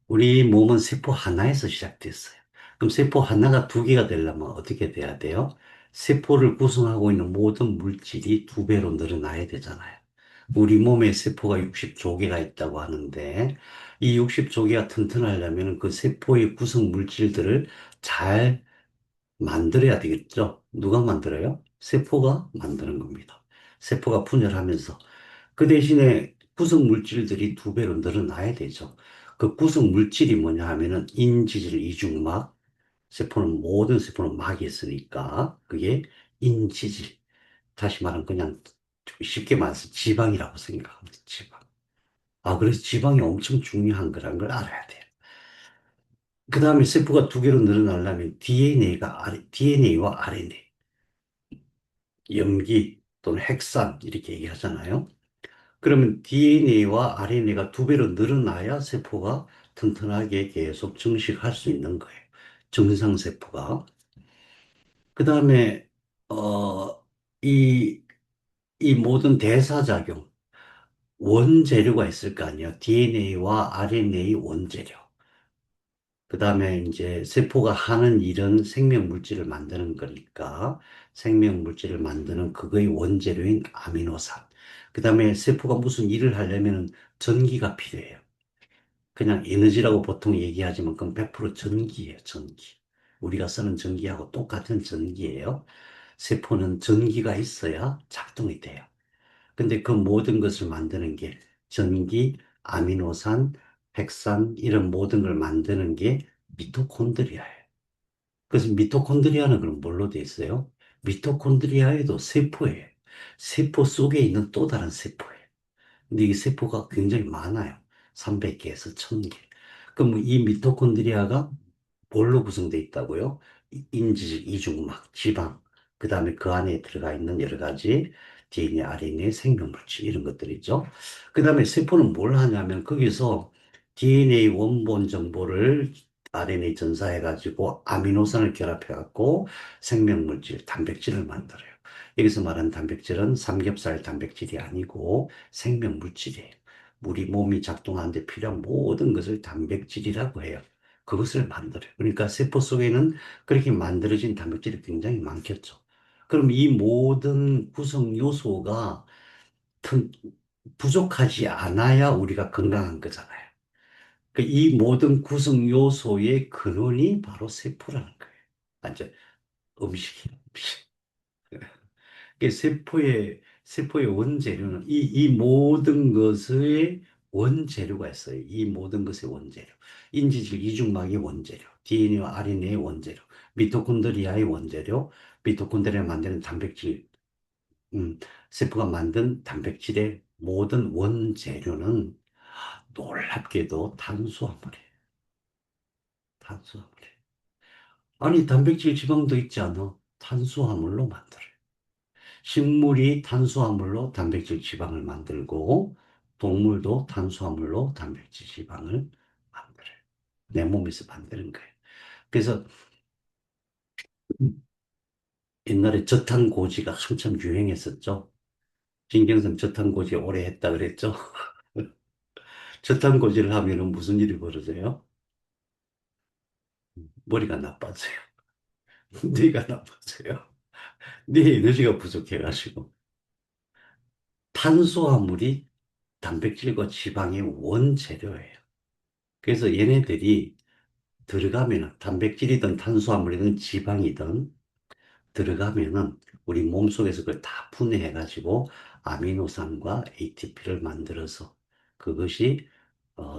[SPEAKER 1] 우리 몸은 세포 하나에서 시작됐어요. 그럼 세포 하나가 두 개가 되려면 어떻게 돼야 돼요? 세포를 구성하고 있는 모든 물질이 두 배로 늘어나야 되잖아요. 우리 몸에 세포가 60조개가 있다고 하는데 이 60조개가 튼튼하려면 그 세포의 구성 물질들을 잘 만들어야 되겠죠? 누가 만들어요? 세포가 만드는 겁니다. 세포가 분열하면서 그 대신에 구성 물질들이 두 배로 늘어나야 되죠. 그 구성 물질이 뭐냐 하면은 인지질 이중막, 모든 세포는 막이 있으니까 그게 인지질. 다시 말하면 그냥 쉽게 말해서 지방이라고 생각하면 돼요. 지방. 그래서 지방이 엄청 중요한 거라는 걸 알아야 돼요. 그 다음에 세포가 두 개로 늘어나려면 DNA와 RNA, 염기 또는 핵산 이렇게 얘기하잖아요. 그러면 DNA와 RNA가 두 배로 늘어나야 세포가 튼튼하게 계속 증식할 수 있는 거예요. 정상세포가. 그 다음에, 어, 이, 이 모든 대사작용, 원재료가 있을 거 아니에요. DNA와 RNA 원재료. 그 다음에 이제 세포가 하는 일은 생명 물질을 만드는 거니까 생명 물질을 만드는 그거의 원재료인 아미노산. 그 다음에 세포가 무슨 일을 하려면 전기가 필요해요. 그냥 에너지라고 보통 얘기하지만 그건 100% 전기예요, 전기. 우리가 쓰는 전기하고 똑같은 전기예요. 세포는 전기가 있어야 작동이 돼요. 근데 그 모든 것을 만드는 게 전기, 아미노산, 핵산 이런 모든 걸 만드는 게 미토콘드리아예요. 그래서 미토콘드리아는 그럼 뭘로 돼 있어요? 미토콘드리아에도 세포예요. 세포 속에 있는 또 다른 세포예요. 근데 이 세포가 굉장히 많아요. 300개에서 1000개. 그럼 이 미토콘드리아가 뭘로 구성되어 있다고요? 인지질, 이중막, 지방, 그 다음에 그 안에 들어가 있는 여러 가지 DNA, RNA, 생명물질 이런 것들이죠. 그 다음에 세포는 뭘 하냐면 거기서 DNA 원본 정보를 RNA 전사해가지고 아미노산을 결합해갖고 생명물질, 단백질을 만들어요. 여기서 말하는 단백질은 삼겹살 단백질이 아니고 생명물질이에요. 우리 몸이 작동하는데 필요한 모든 것을 단백질이라고 해요. 그것을 만들어요. 그러니까 세포 속에는 그렇게 만들어진 단백질이 굉장히 많겠죠. 그럼 이 모든 구성 요소가 튼- 부족하지 않아야 우리가 건강한 거잖아요. 이 모든 구성 요소의 근원이 바로 세포라는 거예요. 완전 음식이에요. 음식. 세포의 원재료는 이 모든 것의 원재료가 있어요. 이 모든 것의 원재료. 인지질 이중막의 원재료, DNA와 RNA의 원재료, 미토콘드리아의 원재료, 미토콘드리아 만드는 단백질, 음, 세포가 만든 단백질의 모든 원재료는 놀랍게도 탄수화물이에요. 탄수화물이에요. 아니, 단백질 지방도 있지 않아? 탄수화물로 만들어요. 식물이 탄수화물로 단백질 지방을 만들고 동물도 탄수화물로 단백질 지방을 만들어요. 내 몸에서 만드는 거예요. 그래서 옛날에 저탄고지가 한참 유행했었죠. 신경성 저탄고지 오래 했다 그랬죠. 저탄고지를 하면은 무슨 일이 벌어져요? 머리가 나빠져요. 뇌가 나빠져요. 뇌 에너지가 부족해가지고. 탄수화물이 단백질과 지방의 원재료예요. 그래서 얘네들이 들어가면은 단백질이든 탄수화물이든 지방이든 들어가면은 우리 몸속에서 그걸 다 분해해가지고 아미노산과 ATP를 만들어서 그것이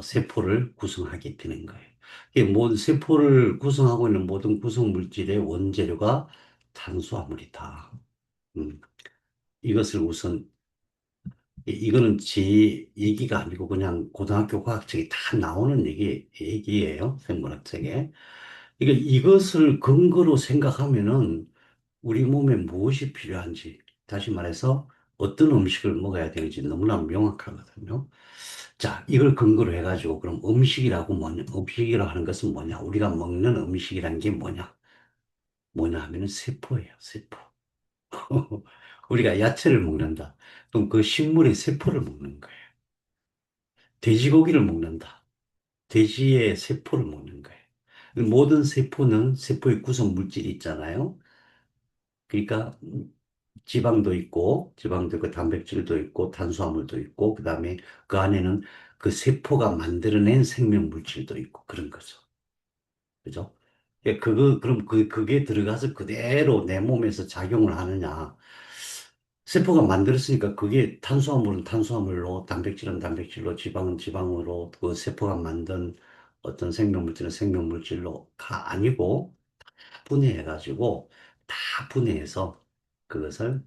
[SPEAKER 1] 세포를 구성하게 되는 거예요. 이 모든 세포를 구성하고 있는 모든 구성 물질의 원재료가 탄수화물이다. 음, 이것을 우선 이거는 제 얘기가 아니고 그냥 고등학교 과학책에 다 나오는 얘기예요. 생물학책에. 그러니까 이것을 근거로 생각하면은 우리 몸에 무엇이 필요한지, 다시 말해서 어떤 음식을 먹어야 되는지 너무나 명확하거든요. 자, 이걸 근거로 해가지고 그럼 음식이라고 하는 것은 뭐냐? 우리가 먹는 음식이란 게 뭐냐? 뭐냐 하면은 세포예요, 세포. 우리가 야채를 먹는다. 그럼 그 식물의 세포를 먹는 거예요. 돼지고기를 먹는다. 돼지의 세포를 먹는 거예요. 모든 세포는 세포의 구성 물질이 있잖아요. 그러니까 지방도 있고, 단백질도 있고, 탄수화물도 있고, 그 다음에 그 안에는 그 세포가 만들어낸 생명 물질도 있고, 그런 거죠. 그죠? 그럼 그게 들어가서 그대로 내 몸에서 작용을 하느냐. 세포가 만들었으니까 그게 탄수화물은 탄수화물로, 단백질은 단백질로, 지방은 지방으로, 그 세포가 만든 어떤 생명물질은 생명물질로가 아니고, 분해해가지고, 다 분해해서 그것을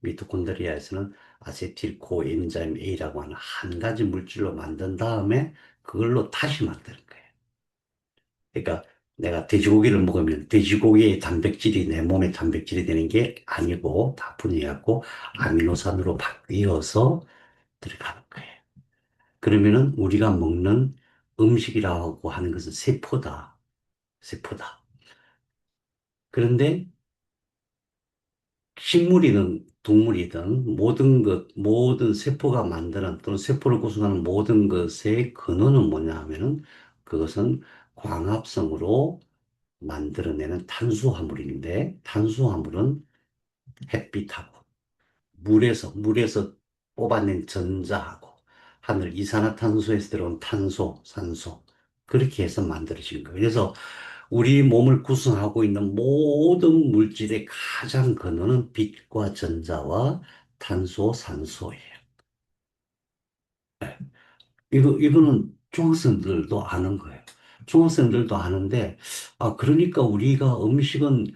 [SPEAKER 1] 미토콘드리아에서는 아세틸코 엔자임 A라고 하는 한 가지 물질로 만든 다음에 그걸로 다시 만드는 거예요. 그러니까 내가 돼지고기를 먹으면 돼지고기의 단백질이 내 몸의 단백질이 되는 게 아니고 다 분해하고 아미노산으로 바뀌어서 들어가는 거예요. 그러면은 우리가 먹는 음식이라고 하는 것은 세포다. 세포다. 그런데 식물이든 동물이든 모든 세포가 만드는 또는 세포를 구성하는 모든 것의 근원은 뭐냐 하면은 그것은 광합성으로 만들어내는 탄수화물인데 탄수화물은 햇빛하고 물에서 뽑아낸 전자하고 하늘 이산화탄소에서 들어온 탄소, 산소 그렇게 해서 만들어진 거예요. 그래서 우리 몸을 구성하고 있는 모든 물질의 가장 근원은 빛과 전자와 탄소, 산소예요. 이거는 중학생들도 아는 거예요. 중학생들도 아는데, 아, 그러니까 우리가 음식은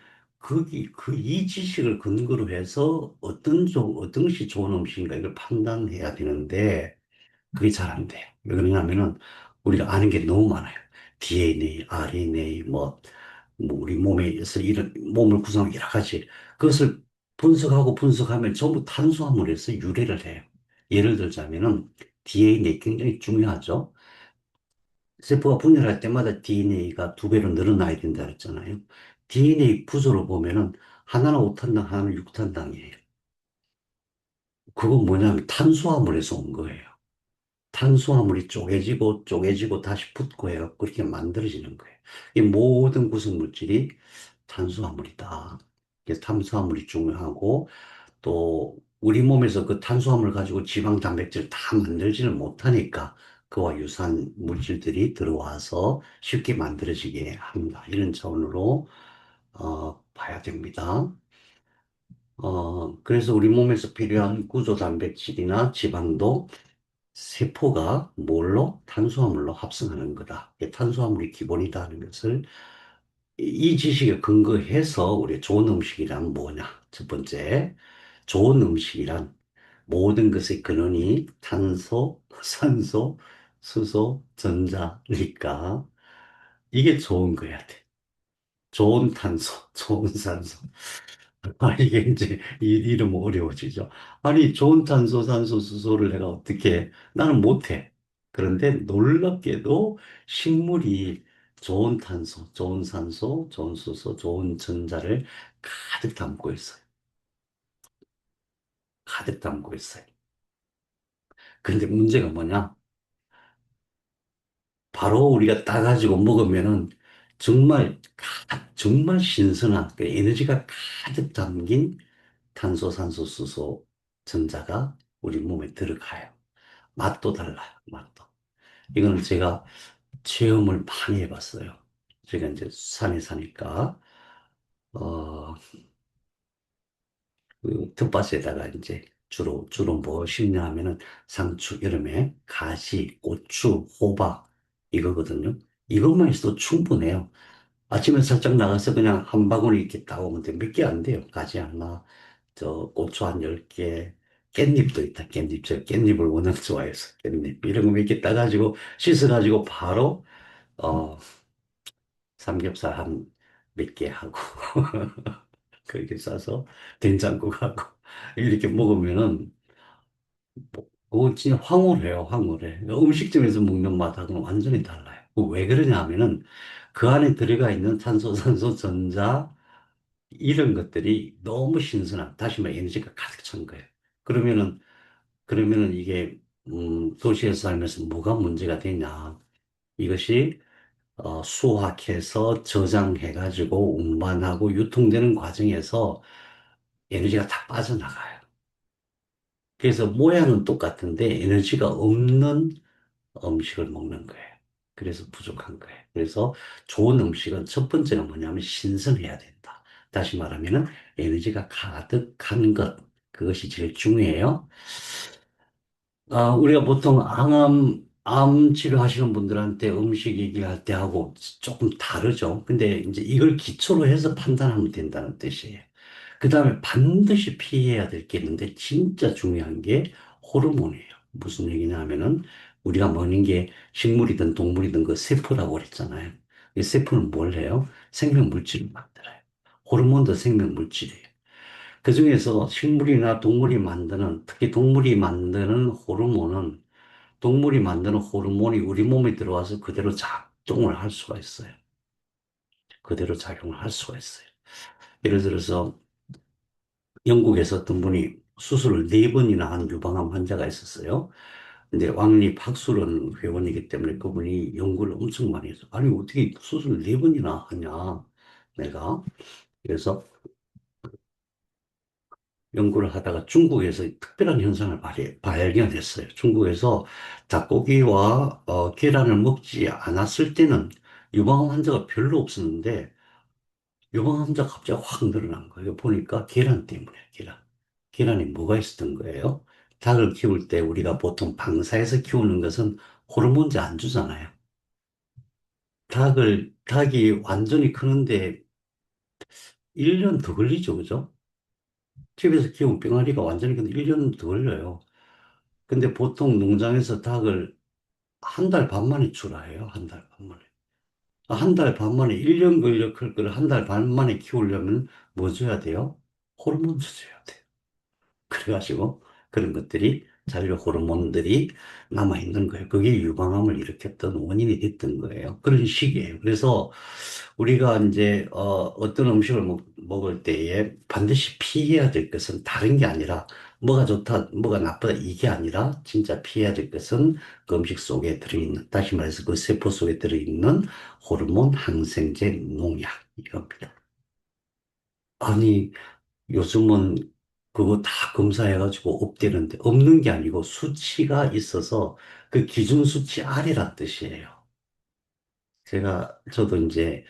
[SPEAKER 1] 이 지식을 근거로 해서 어떤 것이 좋은 음식인가 이걸 판단해야 되는데, 그게 잘 안 돼요. 왜 그러냐면은, 우리가 아는 게 너무 많아요. DNA, RNA, 뭐 우리 몸에서 이런, 몸을 구성하는 여러 가지. 그것을 분석하면 전부 탄수화물에서 유래를 해요. 예를 들자면은, DNA 굉장히 중요하죠. 세포가 분열할 때마다 DNA가 두 배로 늘어나야 된다 그랬잖아요. DNA 구조를 보면은 하나는 5탄당, 하나는 6탄당이에요. 그건 뭐냐면 탄수화물에서 온 거예요. 탄수화물이 쪼개지고 다시 붙고 해요. 그렇게 만들어지는 거예요. 이 모든 구성 물질이 탄수화물이다. 그래서 탄수화물이 중요하고 또 우리 몸에서 그 탄수화물 가지고 지방, 단백질 다 만들지를 못하니까 그와 유사한 물질들이 들어와서 쉽게 만들어지게 합니다. 이런 차원으로 봐야 됩니다. 그래서 우리 몸에서 필요한 구조 단백질이나 지방도 세포가 뭘로? 탄수화물로 합성하는 거다. 이게 탄수화물이 기본이다 하는 것을 이 지식에 근거해서 우리 좋은 음식이란 뭐냐? 첫 번째, 좋은 음식이란 모든 것의 근원이 탄소, 산소, 수소, 전자니까 이게 좋은 거야 돼. 좋은 탄소, 좋은 산소. 아, 이게 이제 이러면 어려워지죠. 아니, 좋은 탄소, 산소, 수소를 내가 어떻게, 나는 못해. 그런데 놀랍게도 식물이 좋은 탄소, 좋은 산소, 좋은 수소, 좋은 전자를 가득 담고 있어요. 가득 담고 있어요. 근데 문제가 뭐냐? 바로 우리가 따가지고 먹으면은 정말 신선한 그 에너지가 가득 담긴 탄소, 산소, 수소, 전자가 우리 몸에 들어가요. 맛도 달라요, 맛도. 이거는 제가 체험을 많이 해봤어요. 제가 이제 산에 사니까, 어, 그 텃밭에다가 이제 주로 뭐 심냐 하면은 상추, 여름에 가지, 고추, 호박, 이거거든요. 이것만 있어도 충분해요. 아침에 살짝 나가서 그냥 한 바구니 이렇게 따오면 돼. 몇 개 안 돼요. 가지 하나, 고추 한 10개, 깻잎도 있다. 깻잎. 제가 깻잎을 워낙 좋아해서 깻잎. 이런 거 몇 개 따가지고 씻어가지고 바로, 어, 삼겹살 한 몇 개 하고, 그렇게 싸서 된장국하고, 이렇게 먹으면은, 그거 진짜 황홀해요, 황홀해. 음식점에서 먹는 맛하고는 완전히 달라요. 왜 그러냐 하면은, 그 안에 들어가 있는 탄소, 산소, 전자, 이런 것들이 너무 신선한, 다시 말해 에너지가 가득 찬 거예요. 그러면은, 그러면은 이게, 도시에서 살면서 뭐가 문제가 되냐. 이것이, 수확해서 저장해가지고 운반하고 유통되는 과정에서 에너지가 다 빠져나가요. 그래서 모양은 똑같은데 에너지가 없는 음식을 먹는 거예요. 그래서 부족한 거예요. 그래서 좋은 음식은 첫 번째가 뭐냐면 신선해야 된다. 다시 말하면은 에너지가 가득한 것. 그것이 제일 중요해요. 우리가 보통 암 치료하시는 분들한테 음식 얘기할 때 하고 조금 다르죠. 근데 이제 이걸 기초로 해서 판단하면 된다는 뜻이에요. 그 다음에 반드시 피해야 될 게 있는데 진짜 중요한 게 호르몬이에요. 무슨 얘기냐 하면은 우리가 먹는 게 식물이든 동물이든 그 세포라고 그랬잖아요. 이 세포는 뭘 해요? 생명 물질을 만들어요. 호르몬도 생명 물질이에요. 그중에서 식물이나 동물이 만드는, 특히 동물이 만드는 호르몬이 우리 몸에 들어와서 그대로 작동을 할 수가 있어요. 그대로 작용을 할 수가 있어요. 예를 들어서 영국에서 어떤 분이 수술을 4번이나 한 유방암 환자가 있었어요. 근데 왕립 학술은 회원이기 때문에 그분이 연구를 엄청 많이 했어. 아니, 어떻게 수술을 4번이나 하냐. 내가. 그래서 연구를 하다가 중국에서 특별한 현상을 발견했어요. 중국에서 닭고기와 계란을 먹지 않았을 때는 유방암 환자가 별로 없었는데 유방암 환자가 갑자기 확 늘어난 거예요. 보니까 계란 때문에, 계란. 계란에 뭐가 있었던 거예요? 닭을 키울 때 우리가 보통 방사에서 키우는 것은 호르몬제 안 주잖아요. 닭이 완전히 크는데 1년 더 걸리죠, 그죠? 집에서 키운 병아리가 완전히 근데 1년 더 걸려요. 근데 보통 농장에서 닭을 한 달 반 만에 출하해요. 한 달 반 만에. 한 달 반 만에 1년 걸려 클 거를 한 달 반 만에 키우려면 뭐 줘야 돼요? 호르몬 줘야 돼요. 그래가지고 그런 것들이 잔류 호르몬들이 남아있는 거예요. 그게 유방암을 일으켰던 원인이 됐던 거예요. 그런 식이에요. 그래서 우리가 이제 어떤 음식을 먹을 때에 반드시 피해야 될 것은 다른 게 아니라 뭐가 좋다, 뭐가 나쁘다 이게 아니라 진짜 피해야 될 것은 그 음식 속에 들어있는, 다시 말해서 그 세포 속에 들어있는 호르몬, 항생제, 농약 이겁니다. 아니 요즘은 그거 다 검사해가지고 없대는데 없는 게 아니고 수치가 있어서 그 기준 수치 아래란 뜻이에요. 저도 이제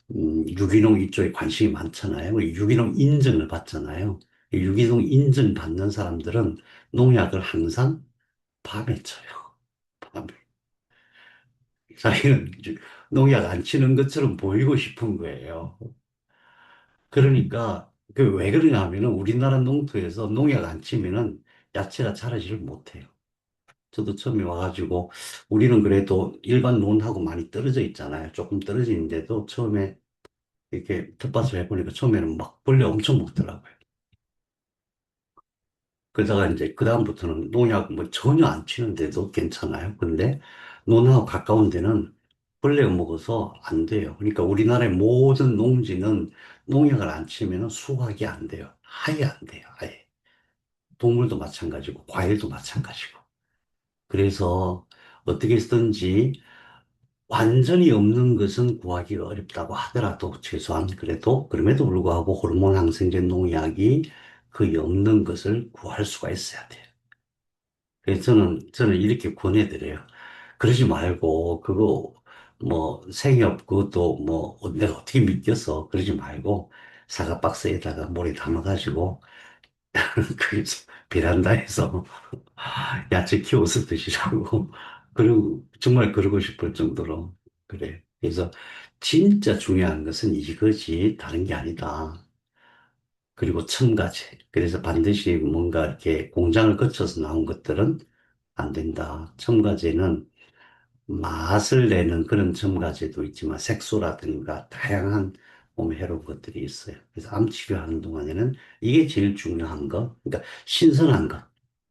[SPEAKER 1] 유기농 이쪽에 관심이 많잖아요. 유기농 인증을 받잖아요. 이 유기농 인증 받는 사람들은 농약을 항상 밤에 쳐요. 밤에. 자기는 농약 안 치는 것처럼 보이고 싶은 거예요. 그러니까 그 왜 그러냐 하면은 우리나라 농토에서 농약 안 치면은 야채가 자라지를 못해요. 저도 처음에 와가지고 우리는 그래도 일반 논하고 많이 떨어져 있잖아요. 조금 떨어지는데도 처음에 이렇게 텃밭을 해보니까 처음에는 막 벌레 엄청 먹더라고요. 그러다가 이제 그다음부터는 농약 뭐 전혀 안 치는데도 괜찮아요. 근데 논하고 가까운 데는 벌레가 먹어서 안 돼요. 그러니까 우리나라의 모든 농지는 농약을 안 치면 수확이 안 돼요. 아예 안 돼요. 아예. 동물도 마찬가지고 과일도 마찬가지고. 그래서 어떻게 해서든지 완전히 없는 것은 구하기가 어렵다고 하더라도 최소한 그래도 그럼에도 불구하고 호르몬 항생제 농약이 거의 없는 것을 구할 수가 있어야 돼요. 그래서 저는 이렇게 권해드려요. 그러지 말고 그거 뭐 생협 그것도 뭐 내가 어떻게 믿겠어. 그러지 말고 사과 박스에다가 모래 담아가지고 그 베란다에서 야채 키워서 드시라고. 그리고 정말 그러고 싶을 정도로 그래. 그래서 진짜 중요한 것은 이거지 다른 게 아니다. 그리고 첨가제. 그래서 반드시 뭔가 이렇게 공장을 거쳐서 나온 것들은 안 된다. 첨가제는 맛을 내는 그런 첨가제도 있지만 색소라든가 다양한 몸에 해로운 것들이 있어요. 그래서 암 치료하는 동안에는 이게 제일 중요한 거. 그러니까 신선한 것.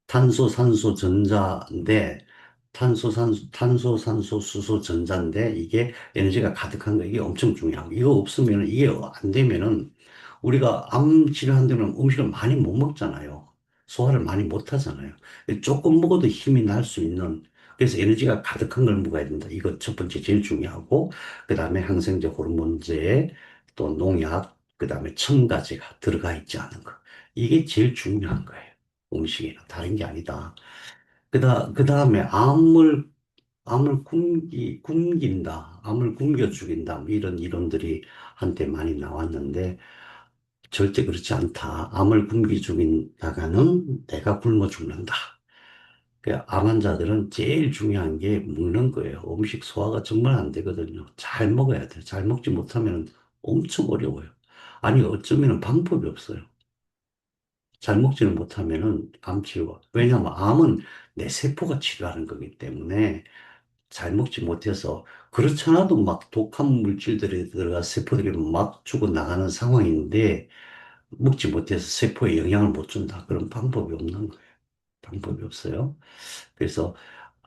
[SPEAKER 1] 탄소, 산소, 전자인데 탄소, 산소, 수소, 전자인데 이게 에너지가 가득한 거 이게 엄청 중요하고 이거 없으면 이게 안 되면은 우리가 암 치료하는 데는 음식을 많이 못 먹잖아요. 소화를 많이 못 하잖아요. 조금 먹어도 힘이 날 수 있는 그래서 에너지가 가득한 걸 먹어야 된다. 이거 첫 번째 제일 중요하고 그 다음에 항생제, 호르몬제, 또 농약, 그 다음에 첨가제가 들어가 있지 않은 거. 이게 제일 중요한 거예요. 음식에는 다른 게 아니다. 그 다음에 암을 굶긴다. 암을 굶겨 죽인다. 뭐 이런 이론들이 한때 많이 나왔는데 절대 그렇지 않다. 암을 굶겨 죽인다가는 내가 굶어 죽는다. 암 환자들은 제일 중요한 게 먹는 거예요. 음식 소화가 정말 안 되거든요. 잘 먹어야 돼요. 잘 먹지 못하면 엄청 어려워요. 아니, 어쩌면 방법이 없어요. 잘 먹지는 못하면은 암 치료가. 왜냐하면 암은 내 세포가 치료하는 거기 때문에 잘 먹지 못해서 그렇잖아도 막 독한 물질들이 들어가 세포들이 막 죽어나가는 상황인데 먹지 못해서 세포에 영향을 못 준다. 그런 방법이 없는 거예요. 방법이 없어요. 그래서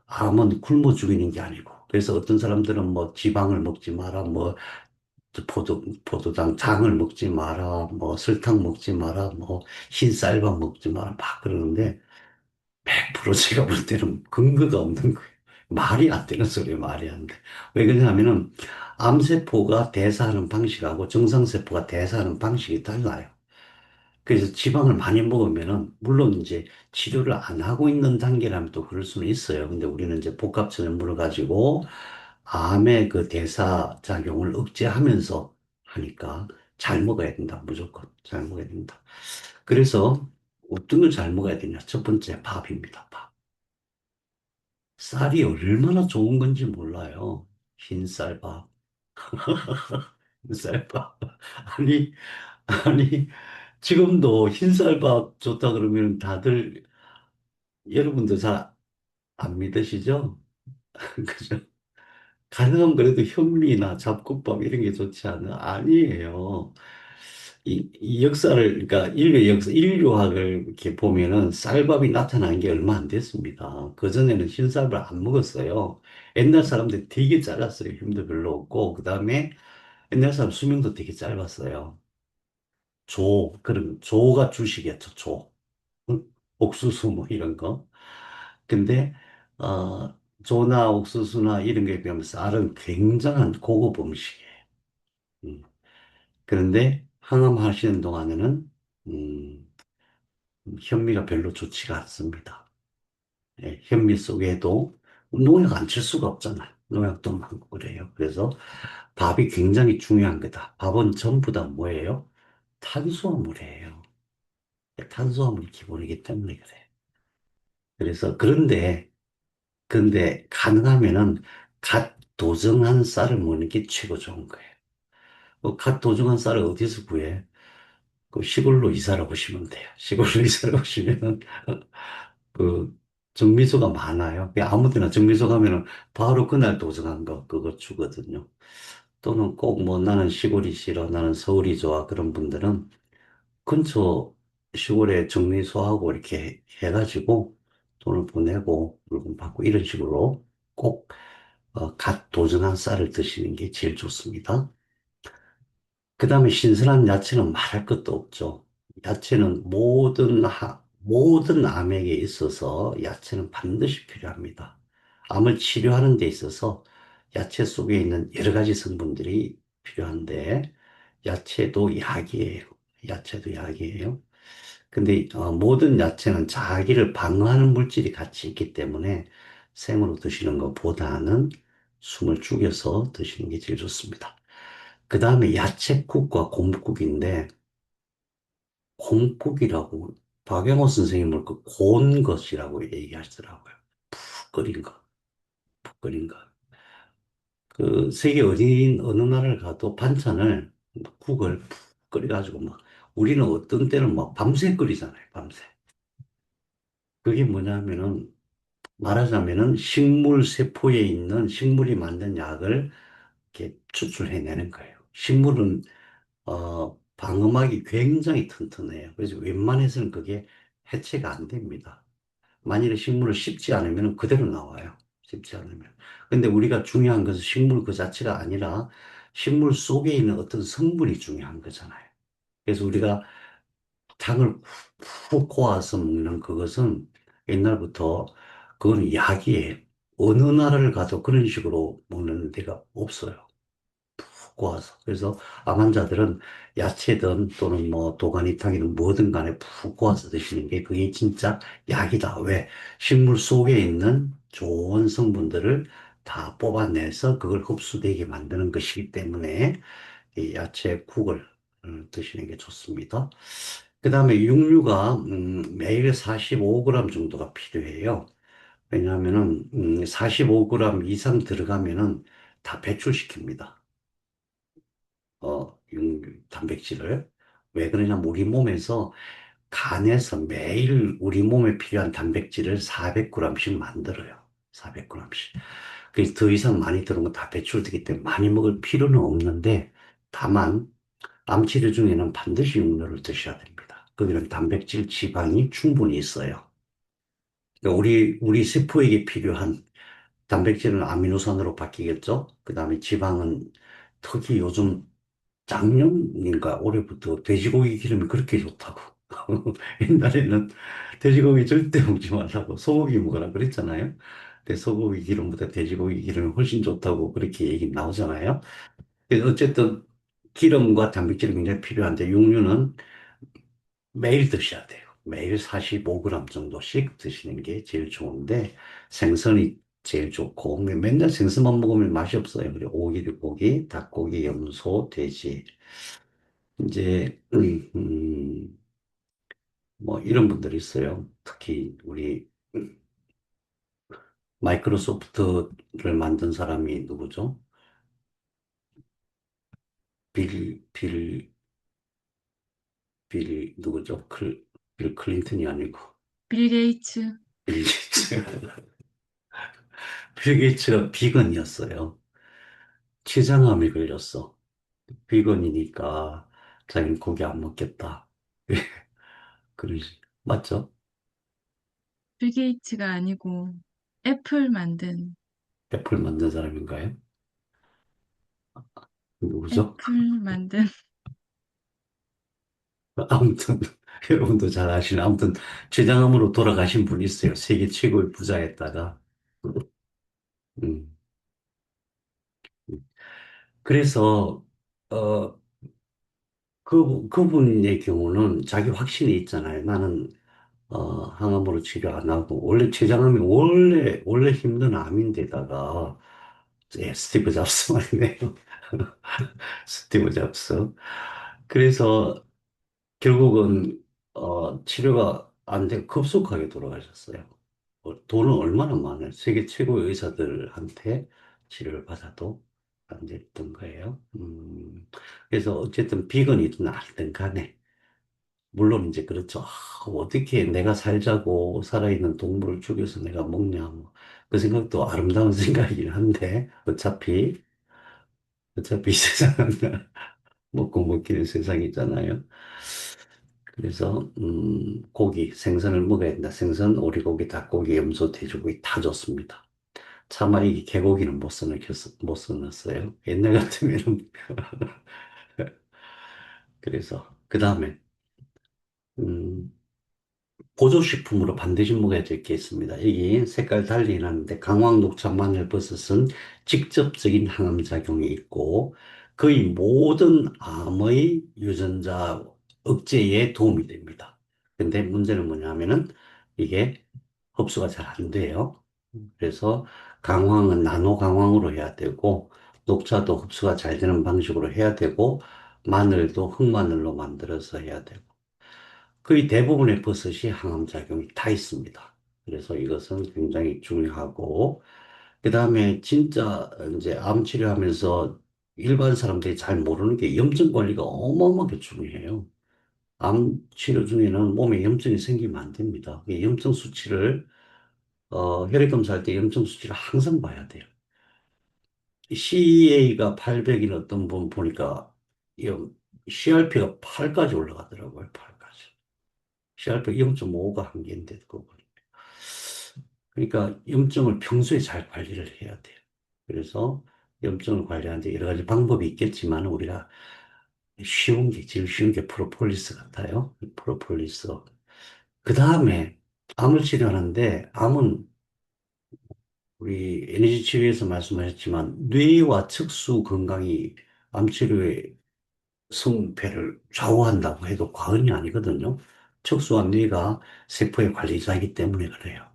[SPEAKER 1] 암은 굶어 죽이는 게 아니고. 그래서 어떤 사람들은 뭐 지방을 먹지 마라, 뭐 포도당 장을 먹지 마라, 뭐 설탕 먹지 마라, 뭐 흰쌀밥 먹지 마라, 막 그러는데 100% 제가 볼 때는 근거가 없는 거예요. 말이 안 되는 소리예요, 말이 안 돼. 왜 그러냐면은 암세포가 대사하는 방식하고 정상세포가 대사하는 방식이 달라요. 그래서 지방을 많이 먹으면은, 물론 이제 치료를 안 하고 있는 단계라면 또 그럴 수는 있어요. 근데 우리는 이제 복합천연물을 가지고 암의 그 대사 작용을 억제하면서 하니까 잘 먹어야 된다. 무조건 잘 먹어야 된다. 그래서 어떤 걸 잘 먹어야 되냐? 첫 번째 밥입니다. 밥. 쌀이 얼마나 좋은 건지 몰라요. 흰쌀밥. 흰쌀밥. 아니, 아니, 지금도 흰쌀밥 좋다 그러면 다들 여러분도 잘 안 믿으시죠? 그죠? 가능하면 그래도 현미나 잡곡밥 이런 게 좋지 않아? 아니에요. 이 역사를, 그러니까 인류 역사, 인류학을 이렇게 보면은 쌀밥이 나타난 게 얼마 안 됐습니다. 그전에는 흰쌀밥을 안 먹었어요. 옛날 사람들 되게 짧았어요. 힘도 별로 없고. 그 다음에 옛날 사람 수명도 되게 짧았어요. 그런, 조가 주식이었죠, 조. 응? 옥수수 뭐 이런 거. 근데, 조나 옥수수나 이런 거에 비하면 쌀은 굉장한 고급 음식이에요. 음. 그런데 항암 하시는 동안에는, 음, 현미가 별로 좋지가 않습니다. 예, 현미 속에도 농약 안 칠 수가 없잖아요. 농약도 많고 그래요. 그래서 밥이 굉장히 중요한 거다. 밥은 전부 다 뭐예요? 탄수화물이에요. 탄수화물이 기본이기 때문에 그래요. 그래서 근데 가능하면은 갓 도정한 쌀을 먹는 게 최고 좋은 거예요. 갓 도정한 쌀을 어디서 구해? 그 시골로 이사를 오시면 돼요. 시골로 이사를 오시면 그 정미소가 많아요. 아무 데나 정미소 가면은 바로 그날 도정한 거 그거 주거든요. 또는 꼭 뭐 나는 시골이 싫어, 나는 서울이 좋아 그런 분들은 근처 시골에 정리소하고 이렇게 해가지고 돈을 보내고 물건 받고 이런 식으로 꼭 갓 도전한 쌀을 드시는 게 제일 좋습니다. 그 다음에 신선한 야채는 말할 것도 없죠. 야채는 모든 암에게 있어서 야채는 반드시 필요합니다. 암을 치료하는 데 있어서 야채 속에 있는 여러 가지 성분들이 필요한데, 야채도 약이에요. 야채도 약이에요. 근데 모든 야채는 자기를 방어하는 물질이 같이 있기 때문에 생으로 드시는 것보다는 숨을 죽여서 드시는 게 제일 좋습니다. 그 다음에 야채국과 곰국인데, 곰국이라고 박영호 선생님을 그 고운 것이라고 얘기하시더라고요. 푹 끓인 거, 푹 끓인 거. 그 세계 어느 나라를 가도 반찬을 국을 푹 끓여가지고 막 우리는 어떤 때는 막 밤새 끓이잖아요. 밤새. 그게 뭐냐면은 말하자면은 식물 세포에 있는 식물이 만든 약을 이렇게 추출해내는 거예요. 식물은 방음막이 굉장히 튼튼해요. 그래서 웬만해서는 그게 해체가 안 됩니다. 만일에 식물을 씹지 않으면 그대로 나와요. 씹지 않으면. 근데 우리가 중요한 것은 식물 그 자체가 아니라 식물 속에 있는 어떤 성분이 중요한 거잖아요. 그래서 우리가 장을 푹 고아서 먹는 그것은 옛날부터 그건 약이에요. 어느 나라를 가도 그런 식으로 먹는 데가 없어요. 푹 고아서. 그래서 암 환자들은 야채든 또는 뭐 도가니탕이든 뭐든 간에 푹 고아서 드시는 게 그게 진짜 약이다. 왜? 식물 속에 있는 좋은 성분들을 다 뽑아내서 그걸 흡수되게 만드는 것이기 때문에 이 야채 국을 드시는 게 좋습니다. 그 다음에 육류가 매일 45g 정도가 필요해요. 왜냐하면은 45g 이상 들어가면은 다 배출시킵니다. 단백질을. 왜 그러냐면 우리 몸에서 간에서 매일 우리 몸에 필요한 단백질을 400g씩 만들어요. 400g씩. 그래서 더 이상 많이 들어온 거 다 배출되기 때문에 많이 먹을 필요는 없는데, 다만 암 치료 중에는 반드시 육류를 드셔야 됩니다. 거기는 단백질, 지방이 충분히 있어요. 그러니까 우리 세포에게 필요한 단백질은 아미노산으로 바뀌겠죠? 그 다음에 지방은 특히 요즘 작년인가 올해부터 돼지고기 기름이 그렇게 좋다고. 옛날에는 돼지고기 절대 먹지 말라고 소고기 먹으라 그랬잖아요. 근데 소고기 기름보다 돼지고기 기름이 훨씬 좋다고 그렇게 얘기 나오잖아요. 그래서 어쨌든 기름과 단백질이 굉장히 필요한데 육류는 매일 드셔야 돼요. 매일 45g 정도씩 드시는 게 제일 좋은데 생선이 제일 좋고 근데 맨날 생선만 먹으면 맛이 없어요. 그리고 오기고기, 닭고기, 염소, 돼지 이제 뭐 이런 분들이 있어요. 특히 우리 마이크로소프트를 만든 사람이 누구죠? 빌, 빌, 누구죠? 빌 클린턴이 아니고
[SPEAKER 2] 빌 게이츠.
[SPEAKER 1] 빌 게이츠. 빌 게이츠가 비건이었어요. 췌장암에 걸렸어. 비건이니까 자기는 고기 안 먹겠다. 그러지. 맞죠?
[SPEAKER 2] 빌 게이츠가 아니고 애플 만든
[SPEAKER 1] 애플 만든 사람인가요? 누구죠?
[SPEAKER 2] 애플 만든
[SPEAKER 1] 아무튼 여러분도 잘 아시는 아무튼 췌장암으로 돌아가신 분이 있어요. 세계 최고의 부자였다가 음. 그래서 어 그분의 경우는 자기 확신이 있잖아요. 나는 항암으로 치료 안 하고 원래 췌장암이 원래 힘든 암인데다가 예, 스티브 잡스 말이네요. 스티브 잡스. 그래서 결국은 치료가 안 되고 급속하게 돌아가셨어요. 돈은 얼마나 많아요. 세계 최고의 의사들한테 치료를 받아도 안 됐던 거예요. 그래서 어쨌든 비건이든 아니든 간에 물론 이제 그렇죠. 어떻게 내가 살자고 살아있는 동물을 죽여서 내가 먹냐. 뭐. 그 생각도 아름다운 생각이긴 한데 어차피 이 세상은 먹고 먹기는 세상이잖아요. 그래서 고기, 생선을 먹어야 된다. 생선, 오리고기, 닭고기, 염소, 돼지고기 다 좋습니다. 차마 이 개고기는 못 써놨어요. 옛날 같으면은 그래서 그 다음에 음, 보조식품으로 반드시 먹어야 될 게 있습니다. 여기 색깔 달리 해놨는데 강황, 녹차, 마늘, 버섯은 직접적인 항암작용이 있고 거의 모든 암의 유전자 억제에 도움이 됩니다. 근데 문제는 뭐냐면은 이게 흡수가 잘 안 돼요. 그래서 강황은 나노 강황으로 해야 되고 녹차도 흡수가 잘 되는 방식으로 해야 되고 마늘도 흑마늘로 만들어서 해야 되고 거의 대부분의 버섯이 항암작용이 다 있습니다. 그래서 이것은 굉장히 중요하고, 그 다음에 진짜 이제 암 치료하면서 일반 사람들이 잘 모르는 게 염증 관리가 어마어마하게 중요해요. 암 치료 중에는 몸에 염증이 생기면 안 됩니다. 이 염증 수치를, 혈액 검사할 때 염증 수치를 항상 봐야 돼요. CEA가 800인 어떤 분 보니까 CRP가 8까지 올라가더라고요, 8까지. CRP 0.5가 한계인데, 그거. 그러니까 염증을 평소에 잘 관리를 해야 돼요. 그래서 염증을 관리하는데 여러 가지 방법이 있겠지만 우리가 제일 쉬운 게 프로폴리스 같아요. 프로폴리스. 그 다음에 암을 치료하는데 암은 우리 에너지 치료에서 말씀하셨지만 뇌와 척수 건강이 암 치료의 성패를 좌우한다고 해도 과언이 아니거든요. 척수와 뇌가 세포의 관리자이기 때문에 그래요.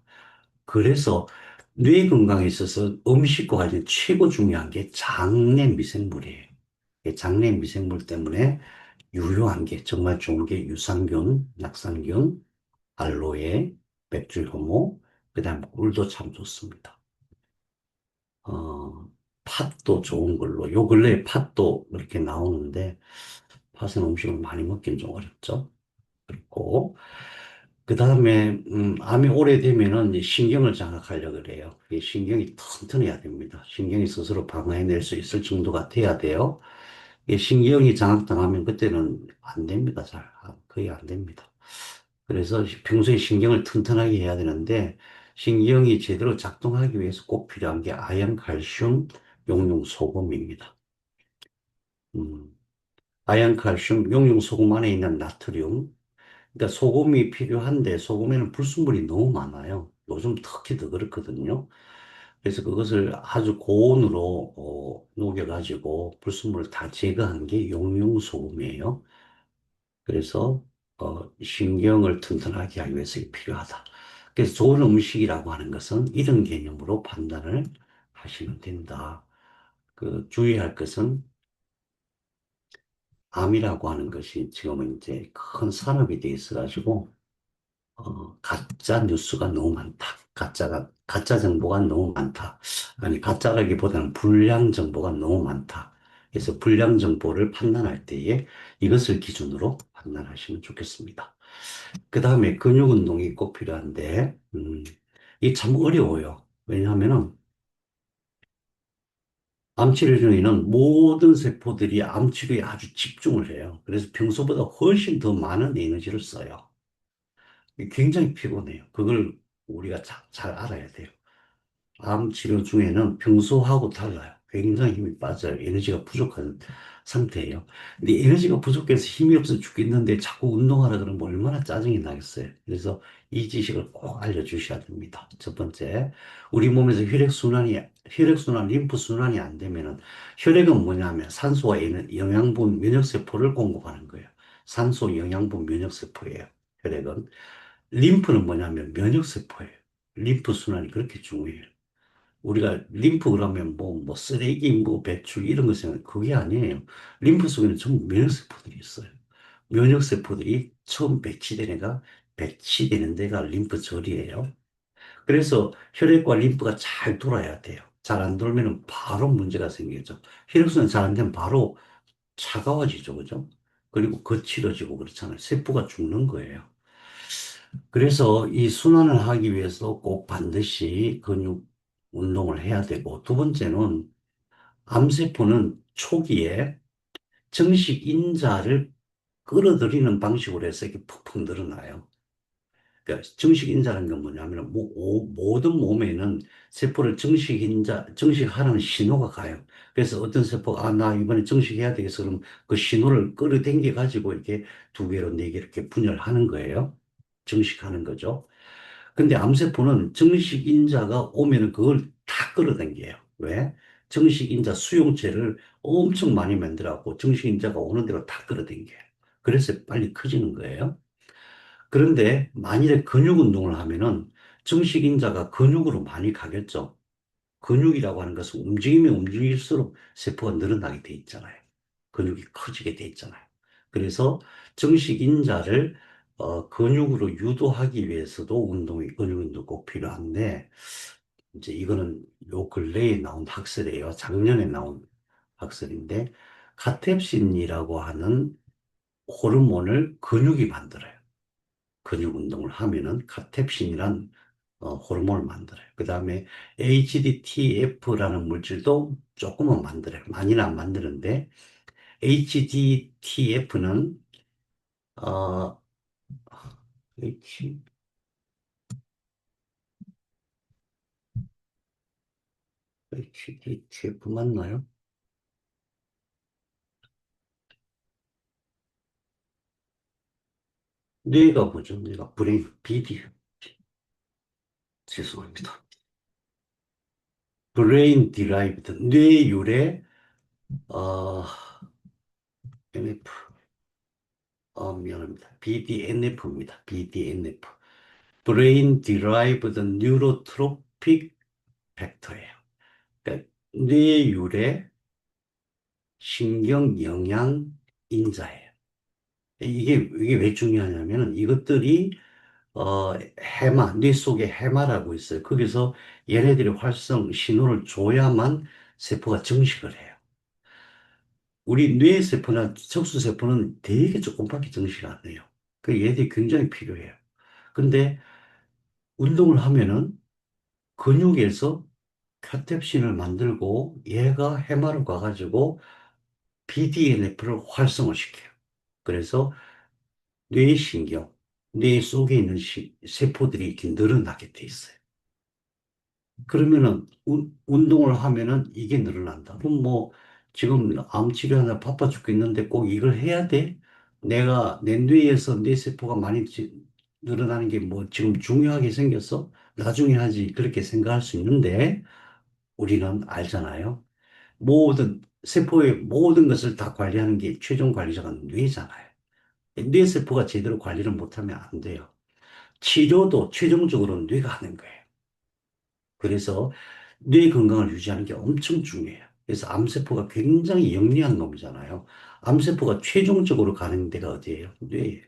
[SPEAKER 1] 그래서 뇌 건강에 있어서 음식과 관련 최고 중요한 게 장내 미생물이에요. 이 장내 미생물 때문에 유효한 게 정말 좋은 게 유산균, 낙산균, 알로에, 백주효모, 그다음 꿀도 참 좋습니다. 어, 팥도 좋은 걸로 요 근래에 팥도 그렇게 나오는데 팥은 음식을 많이 먹기는 좀 어렵죠. 그렇고 그 다음에 암이 오래되면은 이제 신경을 자극하려고 그래요. 이 신경이 튼튼해야 됩니다. 신경이 스스로 방어해낼 수 있을 정도가 돼야 돼요. 이 신경이 장악당하면 그때는 안 됩니다. 거의 안 됩니다. 그래서 평소에 신경을 튼튼하게 해야 되는데 신경이 제대로 작동하기 위해서 꼭 필요한 게 아연, 칼슘, 용융, 소금입니다. 음, 아연, 칼슘, 용융, 소금 안에 있는 나트륨, 그러니까 소금이 필요한데 소금에는 불순물이 너무 많아요. 요즘 특히 더 그렇거든요. 그래서 그것을 아주 고온으로 녹여가지고 불순물을 다 제거한 게 용융소금이에요. 그래서 신경을 튼튼하게 하기 위해서 이게 필요하다. 그래서 좋은 음식이라고 하는 것은 이런 개념으로 판단을 하시면 된다. 그 주의할 것은 암이라고 하는 것이 지금은 이제 큰 산업이 돼 있어가지고 가짜 뉴스가 너무 많다. 가짜 정보가 너무 많다. 아니, 가짜라기보다는 불량 정보가 너무 많다. 그래서 불량 정보를 판단할 때에 이것을 기준으로 판단하시면 좋겠습니다. 그 다음에 근육 운동이 꼭 필요한데, 이게 참 어려워요. 왜냐하면은 암치료 중에는 모든 세포들이 암치료에 아주 집중을 해요. 그래서 평소보다 훨씬 더 많은 에너지를 써요. 굉장히 피곤해요. 그걸 우리가 잘 알아야 돼요. 암 치료 중에는 평소하고 달라요. 굉장히 힘이 빠져요. 에너지가 부족한 상태예요. 근데 에너지가 부족해서 힘이 없어 죽겠는데 자꾸 운동하라 그러면 얼마나 짜증이 나겠어요. 그래서 이 지식을 꼭 알려주셔야 됩니다. 첫 번째, 우리 몸에서 혈액순환, 림프순환이 안 되면은 혈액은 뭐냐면 산소와 영양분, 면역세포를 공급하는 거예요. 산소, 영양분, 면역세포예요. 혈액은. 림프는 뭐냐면 면역세포예요. 림프 순환이 그렇게 중요해요. 우리가 림프 그러면 뭐 쓰레기, 뭐 배출 이런 거 생각 그게 아니에요. 림프 속에는 전부 면역세포들이 있어요. 면역세포들이 처음 배치되는 데가 림프절이에요. 그래서 혈액과 림프가 잘 돌아야 돼요. 잘 안 돌면 바로 문제가 생기죠. 혈액순환 잘 안 되면 바로 차가워지죠. 그죠? 그리고 거칠어지고 그렇잖아요. 세포가 죽는 거예요. 그래서 이 순환을 하기 위해서 꼭 반드시 근육 운동을 해야 되고, 두 번째는 암세포는 초기에 정식 인자를 끌어들이는 방식으로 해서 이렇게 푹푹 늘어나요. 그러니까 정식 인자라는 건 뭐냐면 모든 몸에는 세포를 정식하는 신호가 가요. 그래서 어떤 세포가 나 이번에 정식해야 되겠어 그러면 그 신호를 끌어당겨 가지고 이렇게 두 개로 네 개 이렇게 분열하는 거예요. 정식하는 거죠. 근데 암세포는 정식 인자가 오면은 그걸 다 끌어당겨요. 왜? 정식 인자 수용체를 엄청 많이 만들어갖고 정식 인자가 오는 대로 다 끌어당겨요. 그래서 빨리 커지는 거예요. 그런데 만일에 근육 운동을 하면은 정식 인자가 근육으로 많이 가겠죠. 근육이라고 하는 것은 움직이면 움직일수록 세포가 늘어나게 돼 있잖아요. 근육이 커지게 돼 있잖아요. 그래서 정식 인자를 근육으로 유도하기 위해서도 근육 운동 꼭 필요한데, 이제 이거는 요 근래에 나온 학설이에요. 작년에 나온 학설인데, 카텝신이라고 하는 호르몬을 근육이 만들어요. 근육 운동을 하면은 카텝신이란 호르몬을 만들어요. 그 다음에 HDTF라는 물질도 조금은 만들어요. 많이는 안 만드는데 HDTF는 어, H, HDTF 맞나요? 뇌가 뭐죠? 뇌가 브레인 BD 죄송합니다. 브레인 디라이브드 뇌유래 어, NF 미안합니다. BDNF입니다. BDNF 브레인 디라이브드 뉴로트로픽 팩터예요. 그러니까 뇌율의 신경 영양 인자예요. 이게 왜 중요하냐면은 이것들이 뇌 속에 해마라고 있어요. 거기서 얘네들이 신호를 줘야만 세포가 증식을 해요. 우리 뇌세포나 척수세포는 되게 조금밖에 증식을 안 해요. 그 얘들이 굉장히 필요해요. 근데 운동을 하면은 근육에서 카텝신을 만들고 얘가 해마로 가가지고 BDNF를 활성화 시켜요. 그래서 뇌신경, 뇌 속에 있는 세포들이 이렇게 늘어나게 돼 있어요. 그러면은 운동을 하면은 이게 늘어난다. 그럼 뭐 지금 암 치료하느라 바빠 죽겠는데 꼭 이걸 해야 돼? 내가 내 뇌에서 뇌 세포가 많이 늘어나는 게 뭐 지금 중요하게 생겼어? 나중에 하지. 그렇게 생각할 수 있는데 우리는 알잖아요. 모든 세포의 모든 것을 다 관리하는 게 최종 관리자가 뇌잖아요. 뇌세포가 제대로 관리를 못하면 안 돼요. 치료도 최종적으로 뇌가 하는 거예요. 그래서 뇌 건강을 유지하는 게 엄청 중요해요. 그래서 암세포가 굉장히 영리한 놈이잖아요. 암세포가 최종적으로 가는 데가 어디예요? 뇌예요.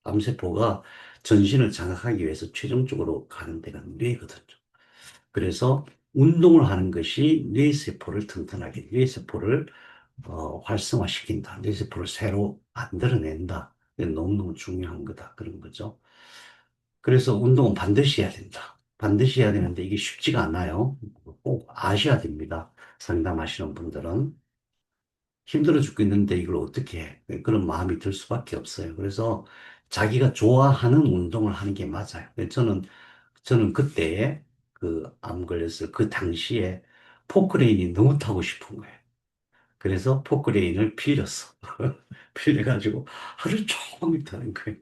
[SPEAKER 1] 암세포가 전신을 장악하기 위해서 최종적으로 가는 데가 뇌거든요. 그래서 운동을 하는 것이 뇌세포를 튼튼하게, 뇌세포를 활성화시킨다. 뇌세포를 새로 만들어낸다. 이게 너무너무 중요한 거다. 그런 거죠. 그래서 운동은 반드시 해야 된다. 반드시 해야 되는데 이게 쉽지가 않아요. 꼭 아셔야 됩니다. 상담하시는 분들은. 힘들어 죽겠는데 이걸 어떻게 해? 네, 그런 마음이 들 수밖에 없어요. 그래서 자기가 좋아하는 운동을 하는 게 맞아요. 저는 그때 그 암 걸렸을 그 당시에 포크레인이 너무 타고 싶은 거예요. 그래서 포크레인을 빌렸어. 빌려가지고 하루 종일 타는 거예요.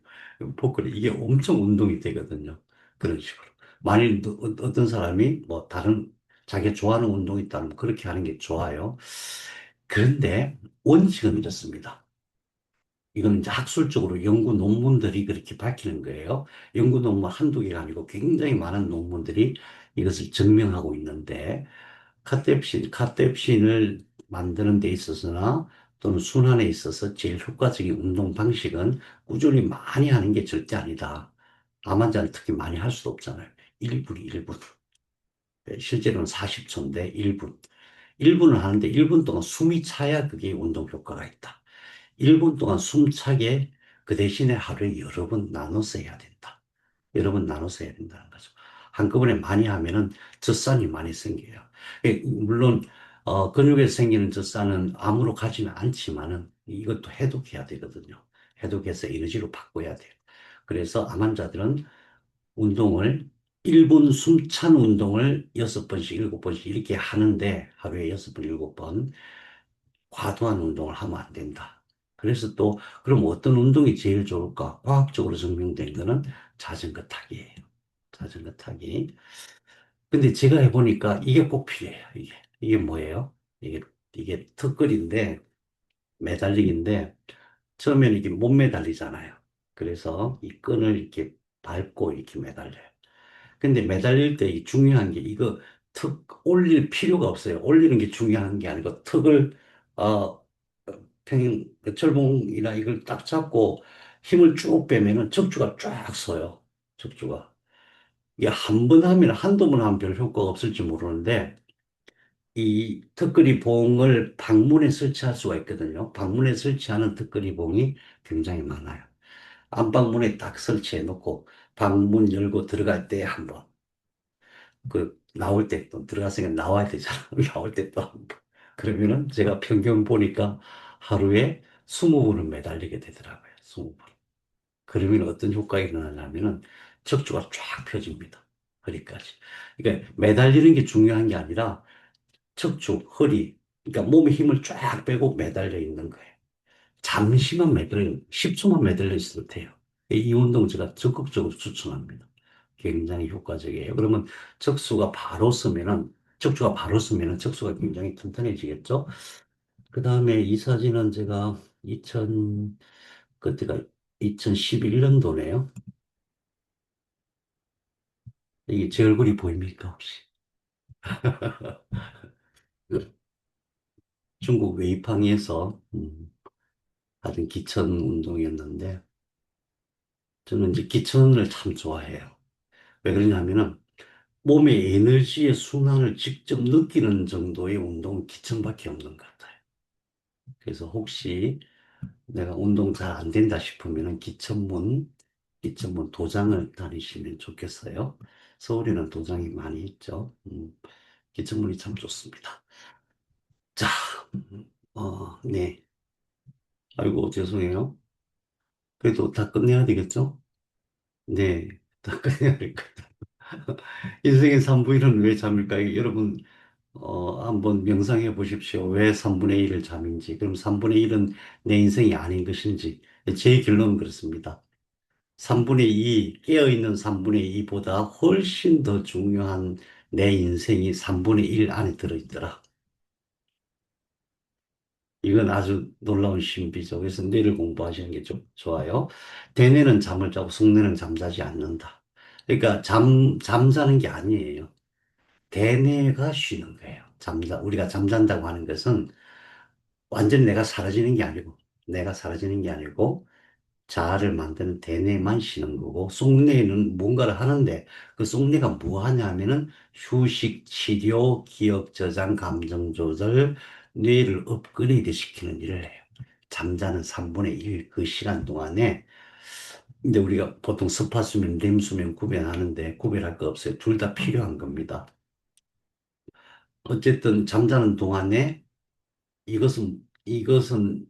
[SPEAKER 1] 포크레인. 이게 엄청 운동이 되거든요. 그런 식으로. 만일 어떤 사람이 뭐 다른 자기가 좋아하는 운동이 있다면 그렇게 하는 게 좋아요. 그런데 원칙은 이렇습니다. 이건 이제 학술적으로 연구 논문들이 그렇게 밝히는 거예요. 연구 논문 한두 개가 아니고 굉장히 많은 논문들이 이것을 증명하고 있는데, 카텝신을 만드는 데 있어서나 또는 순환에 있어서 제일 효과적인 운동 방식은 꾸준히 많이 하는 게 절대 아니다. 암 환자는 특히 많이 할 수도 없잖아요. 1분, 1분. 실제로는 40초인데 1분. 1분을 하는데 1분 동안 숨이 차야 그게 운동 효과가 있다. 1분 동안 숨차게 그 대신에 하루에 여러 번 나눠서 해야 된다. 여러 번 나눠서 해야 된다는 거죠. 한꺼번에 많이 하면은 젖산이 많이 생겨요. 물론 근육에서 생기는 젖산은 암으로 가지는 않지만은 이것도 해독해야 되거든요. 해독해서 에너지로 바꿔야 돼요. 그래서 암 환자들은 운동을 1분 숨찬 운동을 6번씩, 7번씩 이렇게 하는데 하루에 6번, 7번 과도한 운동을 하면 안 된다. 그래서 또 그럼 어떤 운동이 제일 좋을까? 과학적으로 증명된 거는 자전거 타기예요. 자전거 타기. 근데 제가 해보니까 이게 꼭 필요해요. 이게 뭐예요? 이게 턱걸이인데 매달리기인데 처음에는 이게 못 매달리잖아요. 그래서 이 끈을 이렇게 밟고 이렇게 매달려요. 근데 매달릴 때 중요한 게 이거 턱 올릴 필요가 없어요. 올리는 게 중요한 게 아니고 턱을 어, 철봉이나 이걸 딱 잡고 힘을 쭉 빼면은 척추가 쫙 서요. 척추가. 이게 한 번 하면 한두 번 하면 별 효과가 없을지 모르는데 이 턱걸이 봉을 방문에 설치할 수가 있거든요. 방문에 설치하는 턱걸이 봉이 굉장히 많아요. 안방문에 딱 설치해 놓고 방문 열고 들어갈 때 한 번. 그 나올 때 또 들어갔으니까 나와야 되잖아. 나올 때 또 한 번. 그러면은 제가 평균 보니까 하루에 20번은 매달리게 되더라고요. 20번. 그러면 어떤 효과가 일어나냐면은 척추가 쫙 펴집니다. 허리까지. 그러니까 매달리는 게 중요한 게 아니라 척추, 허리, 그러니까 몸에 힘을 쫙 빼고 매달려 있는 거예요. 잠시만 매달려, 10초만 매달려 있어도 돼요. 이 운동 제가 적극적으로 추천합니다. 굉장히 효과적이에요. 그러면 척추가 바로 서면은 척추가 굉장히 튼튼해지겠죠? 그 다음에 이 사진은 제가 그때가 2011년도네요. 이게 제 얼굴이 보입니까, 혹시? 중국 웨이팡에서 하던 기천 운동이었는데, 저는 이제 기천을 참 좋아해요. 왜 그러냐면은, 몸의 에너지의 순환을 직접 느끼는 정도의 운동은 기천밖에 없는 것 같아요. 그래서 혹시 내가 운동 잘 안 된다 싶으면 기천문 도장을 다니시면 좋겠어요. 서울에는 도장이 많이 있죠. 기천문이 참 좋습니다. 자, 네. 아이고, 죄송해요. 그래도 다 끝내야 되겠죠? 네, 다 끝내야 될 것 같아요. 인생의 3분의 1은 왜 잠일까요? 여러분, 한번 명상해 보십시오. 왜 3분의 1을 잠인지. 그럼 3분의 1은 내 인생이 아닌 것인지. 제 결론은 그렇습니다. 3분의 2, 깨어있는 3분의 2보다 훨씬 더 중요한 내 인생이 3분의 1 안에 들어있더라. 이건 아주 놀라운 신비죠. 그래서 뇌를 공부하시는 게 좀 좋아요. 대뇌는 잠을 자고 숙뇌는 잠자지 않는다. 그러니까 잠자는 게 아니에요. 대뇌가 쉬는 거예요. 우리가 잠잔다고 하는 것은 완전히 내가 사라지는 게 아니고, 내가 사라지는 게 아니고, 자아를 만드는 대뇌만 쉬는 거고, 속뇌는 뭔가를 하는데, 그 속뇌가 뭐 하냐면은, 휴식, 치료, 기억 저장, 감정 조절, 뇌를 업그레이드 시키는 일을 해요. 잠자는 3분의 1 그 시간 동안에, 근데 우리가 보통 스파수면, 렘수면 구별하는데, 구별할 거 없어요. 둘 다 필요한 겁니다. 어쨌든 잠자는 동안에 이것은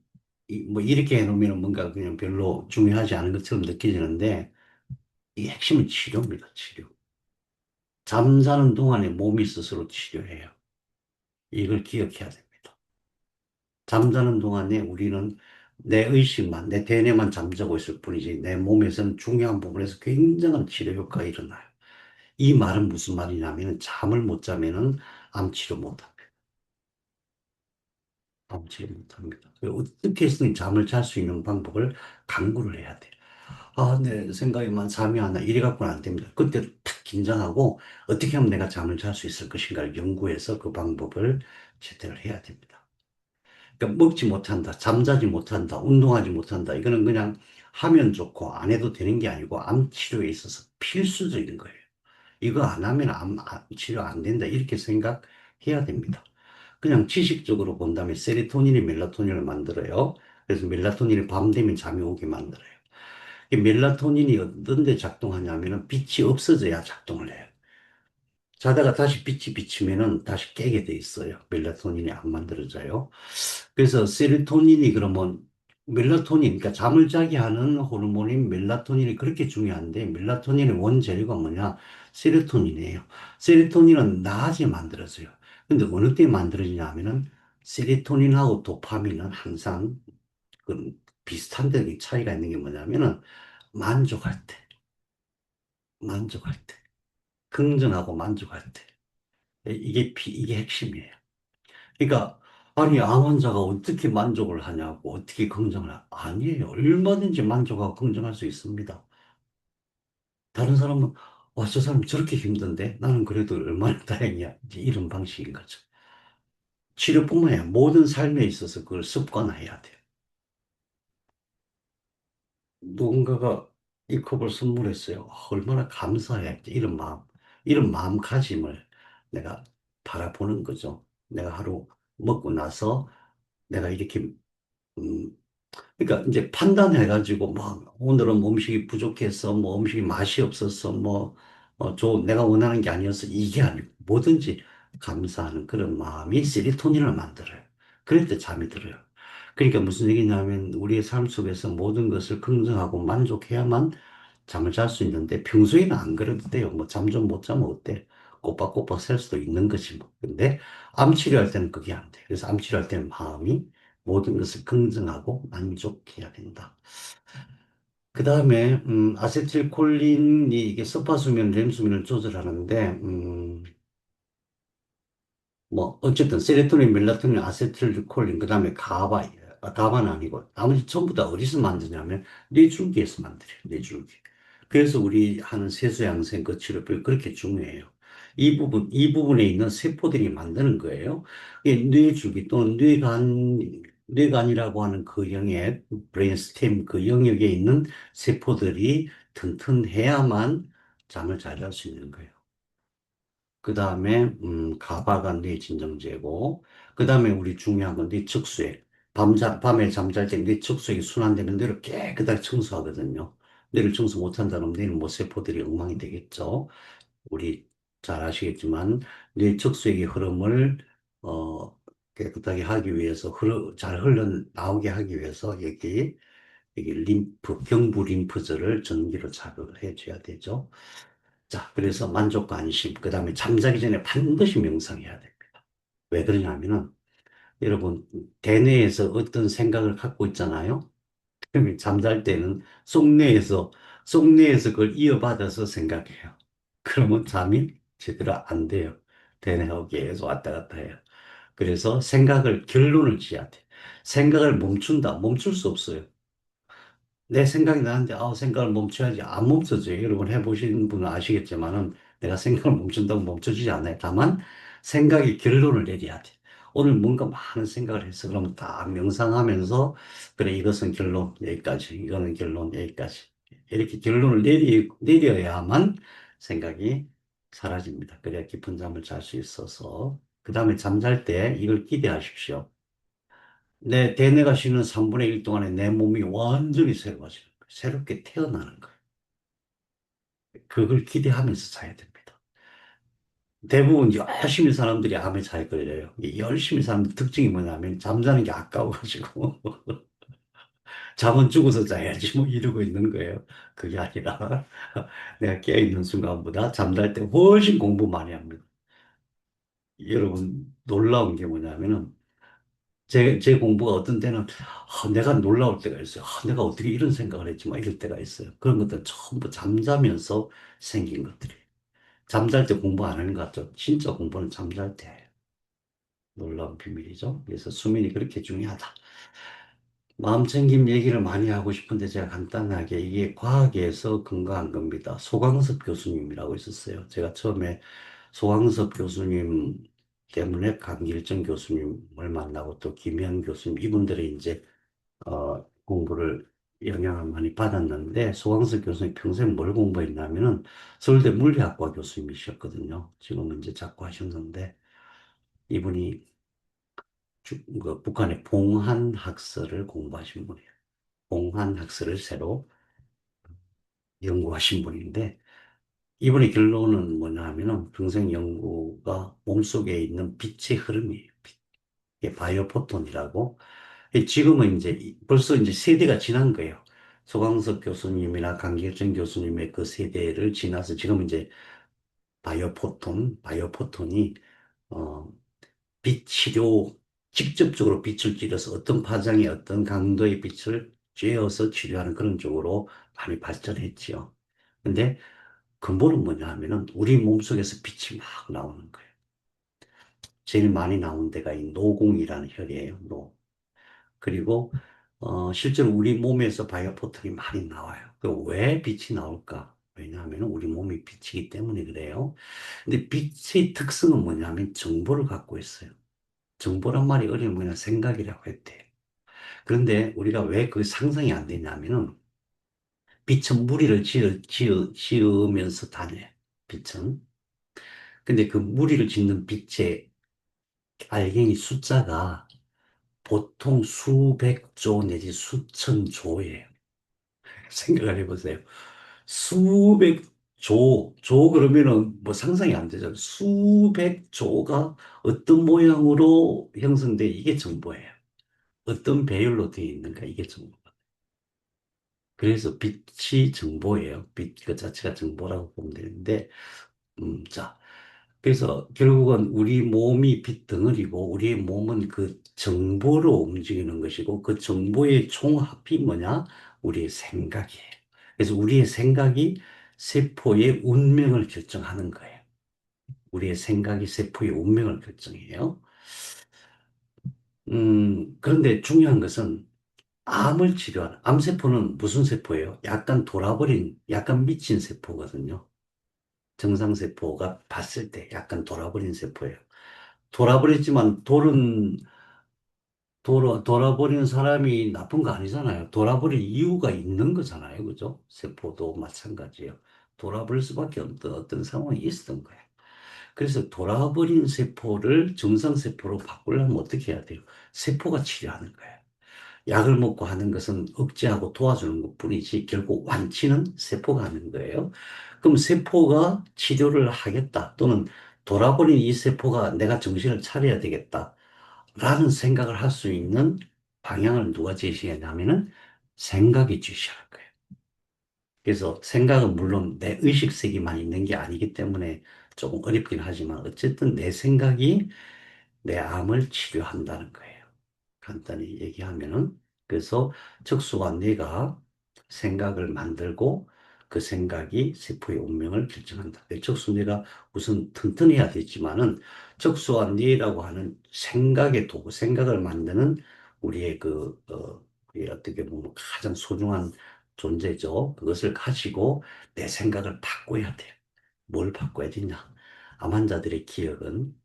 [SPEAKER 1] 뭐 이렇게 해놓으면 뭔가 그냥 별로 중요하지 않은 것처럼 느껴지는데 이 핵심은 치료입니다, 치료. 잠자는 동안에 몸이 스스로 치료해요. 이걸 기억해야 됩니다. 잠자는 동안에 우리는 내 의식만, 내 대뇌만 잠자고 있을 뿐이지 내 몸에서는 중요한 부분에서 굉장한 치료 효과가 일어나요. 이 말은 무슨 말이냐면 잠을 못 자면은 암 치료 못 합니다. 암 치료 못 합니다. 어떻게 해서든 잠을 잘 수 있는 방법을 강구를 해야 돼요. 아, 내 생각에만 잠이 안 나. 이래 갖고는 안 됩니다. 그때 탁 긴장하고 어떻게 하면 내가 잠을 잘 수 있을 것인가를 연구해서 그 방법을 채택을 해야 됩니다. 그러니까 먹지 못한다, 잠자지 못한다, 운동하지 못한다. 이거는 그냥 하면 좋고 안 해도 되는 게 아니고 암 치료에 있어서 필수적인 거예요. 이거 안 하면 암 치료 안 된다. 이렇게 생각해야 됩니다. 그냥 지식적으로 본다면 세로토닌이 멜라토닌을 만들어요. 그래서 멜라토닌이 밤 되면 잠이 오게 만들어요. 이 멜라토닌이 어떤 데 작동하냐면은 빛이 없어져야 작동을 해요. 자다가 다시 빛이 비치면은 다시 깨게 돼 있어요. 멜라토닌이 안 만들어져요. 그래서 세로토닌이 그러면 멜라토닌, 그러니까 잠을 자게 하는 호르몬인 멜라토닌이 그렇게 중요한데 멜라토닌의 원재료가 뭐냐? 세로토닌이에요. 세로토닌은 낮에 만들어져요. 근데 어느 때 만들어지냐 하면은 세로토닌하고 도파민은 항상 그 비슷한 데 차이가 있는 게 뭐냐면은 만족할 때, 만족할 때, 긍정하고 만족할 때. 이게 핵심이에요. 그러니까, 아니, 암 환자가 어떻게 만족을 하냐고, 어떻게 긍정을 아니에요. 얼마든지 만족하고 긍정할 수 있습니다. 다른 사람은, 와, 저 사람 저렇게 힘든데? 나는 그래도 얼마나 다행이야. 이제 이런 방식인 거죠. 치료뿐만 아니라 모든 삶에 있어서 그걸 습관화해야 돼요. 누군가가 이 컵을 선물했어요. 얼마나 감사해. 이런 마음가짐을 내가 바라보는 거죠. 내가 하루 먹고 나서 내가 이렇게, 음, 그러니까 이제 판단해가지고 막 오늘은 뭐 음식이 부족해서 뭐 음식이 맛이 없어서 뭐, 내가 원하는 게 아니어서 이게 아니고 뭐든지 감사하는 그런 마음이 세리토닌을 만들어요. 그럴 때 잠이 들어요. 그러니까 무슨 얘기냐면 우리의 삶 속에서 모든 것을 긍정하고 만족해야만 잠을 잘 수 있는데 평소에는 안 그래도 돼요. 뭐 잠 좀 못 자면 어때? 꼬박꼬박 셀 수도 있는 거지 뭐. 근데 암 치료할 때는 그게 안 돼. 그래서 암 치료할 때는 마음이 모든 것을 긍정하고 만족해야 된다. 그 다음에 아세틸콜린이 이게 서파수면, 렘수면을 조절하는데 뭐 어쨌든 세로토닌, 멜라토닌, 아세틸콜린, 그 다음에 가바는 아니고 나머지 전부 다 어디서 만드냐면 뇌줄기에서 만들어요. 뇌줄기. 그래서 우리 하는 세수양생 그 치료법이 그렇게 중요해요. 이 부분에 있는 세포들이 만드는 거예요. 이 뇌줄기 또는 뇌간이라고 하는 그 영역, 브레인스템 그 영역에 있는 세포들이 튼튼해야만 잠을 잘 잘 수 있는 거예요. 그 다음에 가바가 뇌 진정제고, 그 다음에 우리 중요한 건 뇌측수액. 밤에 잠잘 때 뇌측수액이 순환되면 뇌를 깨끗하게 청소하거든요. 뇌를 청소 못한다면 뇌는 뭐 세포들이 엉망이 되겠죠. 우리 잘 아시겠지만 뇌측수액의 흐름을 어, 깨끗하게 하기 위해서 잘 흘러나오게 하기 위해서 여기 경부 림프절을 전기로 자극을 해줘야 되죠. 자, 그래서 만족과 안심, 그 다음에 잠자기 전에 반드시 명상해야 됩니다. 왜 그러냐면은, 여러분, 대뇌에서 어떤 생각을 갖고 있잖아요? 그러면 잠잘 때는 속뇌에서 속내에서 그걸 이어받아서 생각해요. 그러면 잠이 제대로 안 돼요. 대뇌하고 계속 왔다 갔다 해요. 그래서 생각을, 결론을 지어야 돼. 생각을 멈춘다. 멈출 수 없어요. 내 생각이 나는데, 생각을 멈춰야지. 안 멈춰져요. 여러분 해보신 분은 아시겠지만은 내가 생각을 멈춘다고 멈춰지지 않아요. 다만 생각의 결론을 내려야 돼. 오늘 뭔가 많은 생각을 했어. 그러면 다 명상하면서, 그래, 이것은 결론 여기까지. 이거는 결론 여기까지. 이렇게 결론을 내려야만 생각이 사라집니다. 그래야 깊은 잠을 잘 수 있어서. 그 다음에 잠잘 때 이걸 기대하십시오. 내 대뇌가 쉬는 3분의 1 동안에 내 몸이 완전히 새로워지는 거예요. 새롭게 태어나는 거예요. 그걸 기대하면서 자야 됩니다. 대부분 열심히 사람들이 암에 잘 걸려요. 이 열심히 사람들 특징이 뭐냐면 잠자는 게 아까워가지고 잠은 죽어서 자야지 뭐 이러고 있는 거예요. 그게 아니라 내가 깨어있는 순간보다 잠잘 때 훨씬 공부 많이 합니다. 여러분 놀라운 게 뭐냐면은 제 공부가 어떤 때는 내가 놀라울 때가 있어요. 내가 어떻게 이런 생각을 했지? 막 이럴 때가 있어요. 그런 것들 전부 잠자면서 생긴 것들이에요. 잠잘 때 공부 안 하는 것 같죠? 진짜 공부는 잠잘 때 해요. 놀라운 비밀이죠. 그래서 수면이 그렇게 중요하다. 마음 챙김 얘기를 많이 하고 싶은데 제가 간단하게 이게 과학에서 근거한 겁니다. 소강섭 교수님이라고 있었어요. 제가 처음에 소강섭 교수님 때문에 강길정 교수님을 만나고 또 김현 교수님 이분들이 이제 공부를 영향을 많이 받았는데 소강석 교수님 평생 뭘 공부했냐면은 서울대 물리학과 교수님이셨거든요. 지금은 이제 작고하셨는데 이분이 그 북한의 봉한학설을 공부하신 분이에요. 봉한학설을 새로 연구하신 분인데 이분의 결론은 뭐냐 하면은 평생 연구가 몸속에 있는 빛의 흐름이에요. 이게 바이오포톤이라고 지금은 이제 벌써 이제 세대가 지난 거예요. 소강석 교수님이나 강길정 교수님의 그 세대를 지나서 지금 이제 바이오포톤이 어, 빛 치료 직접적으로 빛을 찌려서 어떤 파장에 어떤 강도의 빛을 쬐어서 치료하는 그런 쪽으로 많이 발전했지요. 근데 근본은 뭐냐 하면은 우리 몸속에서 빛이 막 나오는 거예요. 제일 많이 나오는 데가 이 노공이라는 혈이에요. 그리고 실제로 우리 몸에서 바이오포털이 많이 나와요. 왜 빛이 나올까? 왜냐하면 우리 몸이 빛이기 때문에 그래요. 근데 빛의 특성은 뭐냐면 정보를 갖고 있어요. 정보란 말이 어려운 그냥 생각이라고 했대. 그런데 우리가 왜 그 상상이 안 되냐면은 빛은 무리를 지으면서 다녀요. 빛은. 근데 그 무리를 짓는 빛의 알갱이 숫자가 보통 수백 조 내지 수천 조예요. 생각을 해보세요. 수백 조 그러면은 뭐 상상이 안 되잖아요. 수백 조가 어떤 모양으로 형성돼 이게 정보예요. 어떤 배열로 되어 있는가 이게 정보. 그래서 빛이 정보예요. 빛 그 자체가 정보라고 보면 되는데, 자, 그래서 결국은 우리 몸이 빛덩어리고 우리의 몸은 그 정보로 움직이는 것이고 그 정보의 총합이 뭐냐? 우리의 생각이에요. 그래서 우리의 생각이 세포의 운명을 결정하는 거예요. 우리의 생각이 세포의 운명을 결정해요. 그런데 중요한 것은 암을 치료하는, 암세포는 무슨 세포예요? 약간 돌아버린, 약간 미친 세포거든요. 정상세포가 봤을 때 약간 돌아버린 세포예요. 돌아버렸지만 돌아버린 사람이 나쁜 거 아니잖아요. 돌아버릴 이유가 있는 거잖아요. 그죠? 세포도 마찬가지예요. 돌아버릴 수밖에 없던 어떤 상황이 있었던 거예요. 그래서 돌아버린 세포를 정상세포로 바꾸려면 어떻게 해야 돼요? 세포가 치료하는 거예요. 약을 먹고 하는 것은 억제하고 도와주는 것 뿐이지 결국 완치는 세포가 하는 거예요. 그럼 세포가 치료를 하겠다 또는 돌아버린 이 세포가 내가 정신을 차려야 되겠다 라는 생각을 할 수 있는 방향을 누가 제시했냐면은 생각이 제시하는 거예요. 그래서 생각은 물론 내 의식세계만 있는 게 아니기 때문에 조금 어렵긴 하지만 어쨌든 내 생각이 내 암을 치료한다는 거예요. 간단히 얘기하면은. 그래서 척수가 내가 생각을 만들고 그 생각이 세포의 운명을 결정한다. 내 척수뇌가 우선 튼튼해야 되지만은 척수와 뇌라고 하는 생각의 도구, 생각을 만드는 우리의 우리 어떻게 보면 가장 소중한 존재죠. 그것을 가지고 내 생각을 바꿔야 돼요. 뭘 바꿔야 되냐? 암 환자들의 기억은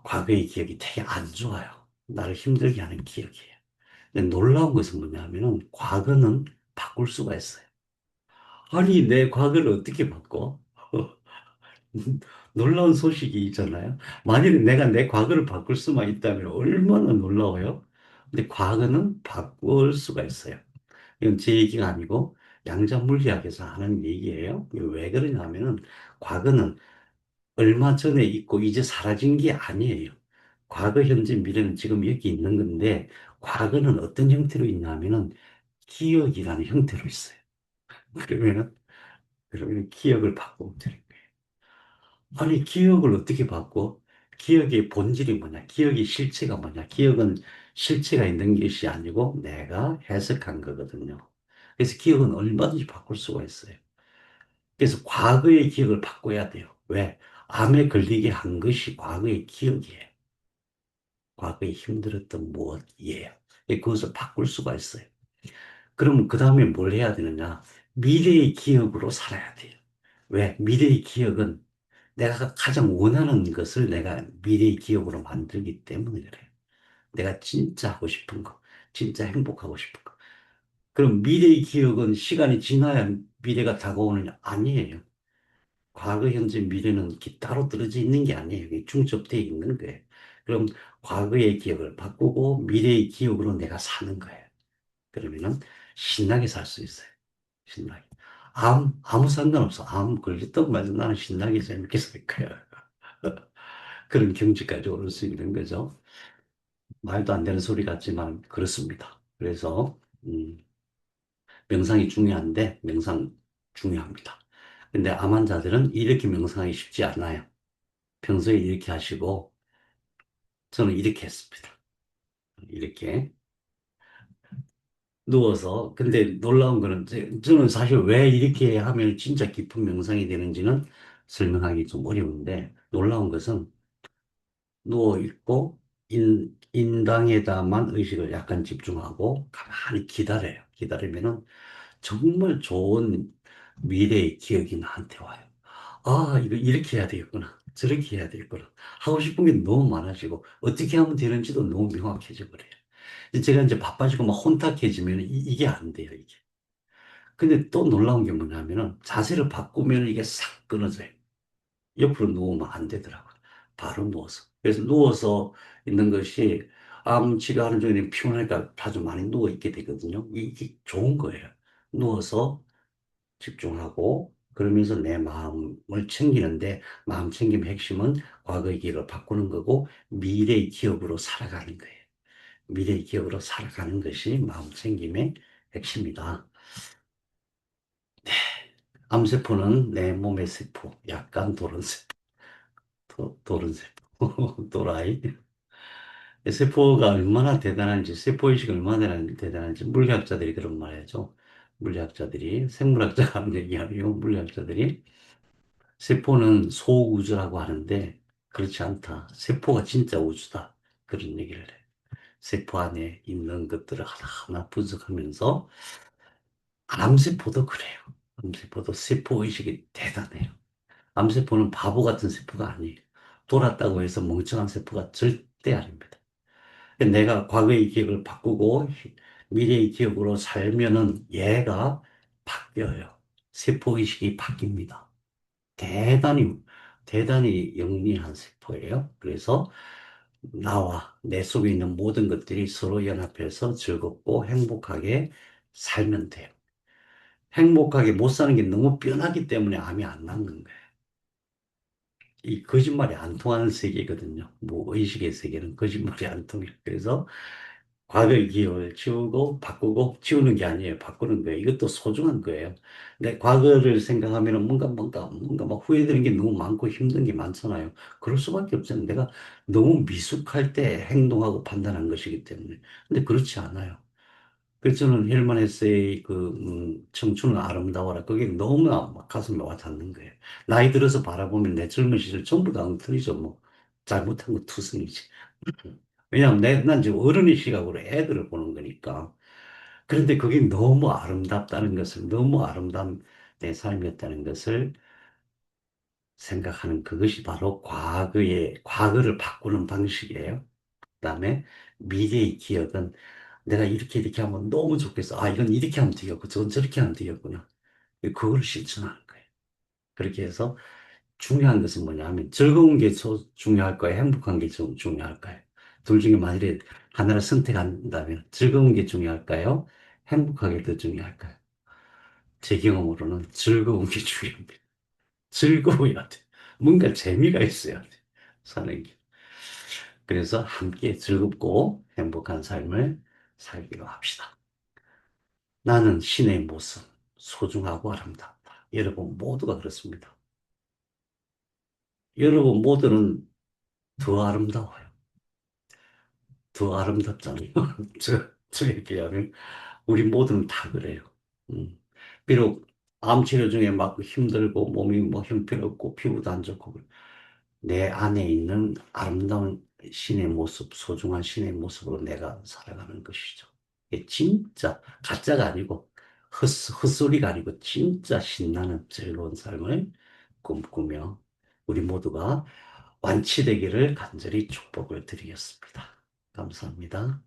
[SPEAKER 1] 과거의 기억이 되게 안 좋아요. 나를 힘들게 하는 기억이에요. 근데 놀라운 것은 뭐냐면은 과거는 바꿀 수가 있어요. 아니, 내 과거를 어떻게 바꿔? 놀라운 소식이 있잖아요. 만일에 내가 내 과거를 바꿀 수만 있다면 얼마나 놀라워요? 근데 과거는 바꿀 수가 있어요. 이건 제 얘기가 아니고 양자 물리학에서 하는 얘기예요. 왜 그러냐면은 과거는 얼마 전에 있고 이제 사라진 게 아니에요. 과거, 현재, 미래는 지금 여기 있는 건데 과거는 어떤 형태로 있냐면은 기억이라는 형태로 있어요. 그러면은 기억을 바꾸면 되는 거예요. 아니, 기억을 어떻게 바꿔? 기억의 본질이 뭐냐? 기억의 실체가 뭐냐? 기억은 실체가 있는 것이 아니고 내가 해석한 거거든요. 그래서 기억은 얼마든지 바꿀 수가 있어요. 그래서 과거의 기억을 바꿔야 돼요. 왜? 암에 걸리게 한 것이 과거의 기억이에요. 과거에 힘들었던 무엇이에요. 그것을 바꿀 수가 있어요. 그러면 그 다음에 뭘 해야 되느냐? 미래의 기억으로 살아야 돼요. 왜? 미래의 기억은 내가 가장 원하는 것을 내가 미래의 기억으로 만들기 때문에 그래요. 내가 진짜 하고 싶은 거, 진짜 행복하고 싶은 거. 그럼 미래의 기억은 시간이 지나야 미래가 다가오느냐? 아니에요. 과거, 현재, 미래는 따로 떨어져 있는 게 아니에요. 이게 중첩되어 있는 거예요. 그럼 과거의 기억을 바꾸고 미래의 기억으로 내가 사는 거예요. 그러면은 신나게 살 수 있어요. 신나게. 아무 상관없어. 암 걸렸다고 말도 나는 신나게 재밌게 살 거야. 그런 경지까지 오를 수 있는 거죠. 말도 안 되는 소리 같지만 그렇습니다. 그래서 명상이 중요한데 명상 중요합니다. 근데 암 환자들은 이렇게 명상하기 쉽지 않아요. 평소에 이렇게 하시고 저는 이렇게 했습니다. 이렇게 누워서 근데 놀라운 거는 저는 사실 왜 이렇게 하면 진짜 깊은 명상이 되는지는 설명하기 좀 어려운데 놀라운 것은 누워 있고 인당에다만 의식을 약간 집중하고 가만히 기다려요. 기다리면은 정말 좋은 미래의 기억이 나한테 와요. 아, 이거 이렇게 해야 되겠구나. 저렇게 해야 되겠구나. 하고 싶은 게 너무 많아지고 어떻게 하면 되는지도 너무 명확해져 버려요. 제가 이제 바빠지고 막 혼탁해지면 이게 안 돼요, 이게. 근데 또 놀라운 게 뭐냐면은 자세를 바꾸면 이게 싹 끊어져요. 옆으로 누우면 안 되더라고요. 바로 누워서. 그래서 누워서 있는 것이 암 치료하는 중에 피곤하니까 아주 많이 누워 있게 되거든요. 이게 좋은 거예요. 누워서 집중하고 그러면서 내 마음을 챙기는데 마음 챙김의 핵심은 과거의 기억을 바꾸는 거고 미래의 기억으로 살아가는 거예요. 미래의 기억으로 살아가는 것이 마음 챙김의 핵심이다. 암세포는 내 몸의 세포, 약간 도른 세포, 도른 세포, 도라이. 세포가 얼마나 대단한지, 세포의식이 얼마나 대단한지 물리학자들이 그런 말 해죠. 물리학자들이, 생물학자가 하는 얘기 아니고 물리학자들이 세포는 소우주라고 하는데 그렇지 않다. 세포가 진짜 우주다. 그런 얘기를 해. 세포 안에 있는 것들을 하나하나 분석하면서 암세포도 그래요. 암세포도 세포의식이 대단해요. 암세포는 바보 같은 세포가 아니에요. 돌았다고 해서 멍청한 세포가 절대 아닙니다. 내가 과거의 기억을 바꾸고 미래의 기억으로 살면은 얘가 바뀌어요. 세포의식이 바뀝니다. 대단히, 대단히 영리한 세포예요. 그래서 나와 내 속에 있는 모든 것들이 서로 연합해서 즐겁고 행복하게 살면 돼요. 행복하게 못 사는 게 너무 뻔하기 때문에 암이 안 낫는 거예요. 이 거짓말이 안 통하는 세계거든요. 뭐 의식의 세계는 거짓말이 안 통해요. 그래서 과거의 기억을 지우고 바꾸고 지우는 게 아니에요. 바꾸는 거예요. 이것도 소중한 거예요. 내 과거를 생각하면 뭔가 막 후회되는 게 너무 많고 힘든 게 많잖아요. 그럴 수밖에 없잖아요. 내가 너무 미숙할 때 행동하고 판단한 것이기 때문에. 근데 그렇지 않아요. 그래서 저는 헬만 헤세의 청춘은 아름다워라. 그게 너무나 막 가슴에 와닿는 거예요. 나이 들어서 바라보면 내 젊은 시절 전부 다 엉터리죠. 뭐, 잘못한 거 투성이지. 왜냐하면 난 지금 어른의 시각으로 애들을 보는 거니까. 그런데 그게 너무 아름답다는 것을, 너무 아름다운 내 삶이었다는 것을 생각하는 그것이 바로 과거를 바꾸는 방식이에요. 그다음에 미래의 기억은 내가 이렇게 이렇게 하면 너무 좋겠어. 아, 이건 이렇게 하면 되겠고, 저건 저렇게 하면 되겠구나. 그걸 실천하는 거예요. 그렇게 해서 중요한 것은 뭐냐면 즐거운 게 중요할까요? 행복한 게 중요할까요? 둘 중에 만일에 하나를 선택한다면 즐거운 게 중요할까요? 행복하게 더 중요할까요? 제 경험으로는 즐거운 게 중요합니다. 즐거워야 돼. 뭔가 재미가 있어야 돼. 사는 게. 그래서 함께 즐겁고 행복한 삶을 살기로 합시다. 나는 신의 모습, 소중하고 아름답다. 여러분 모두가 그렇습니다. 여러분 모두는 더 아름다워요. 더 아름답잖아요. 저에 비하면 우리 모두는 다 그래요. 음. 비록 암 치료 중에 막 힘들고 몸이 뭐 형편없고 피부도 안 좋고 내 안에 있는 아름다운 신의 모습, 소중한 신의 모습으로 내가 살아가는 것이죠. 이게 진짜 가짜가 아니고 헛소리가 아니고 진짜 신나는 즐거운 삶을 꿈꾸며 우리 모두가 완치되기를 간절히 축복을 드리겠습니다. 감사합니다.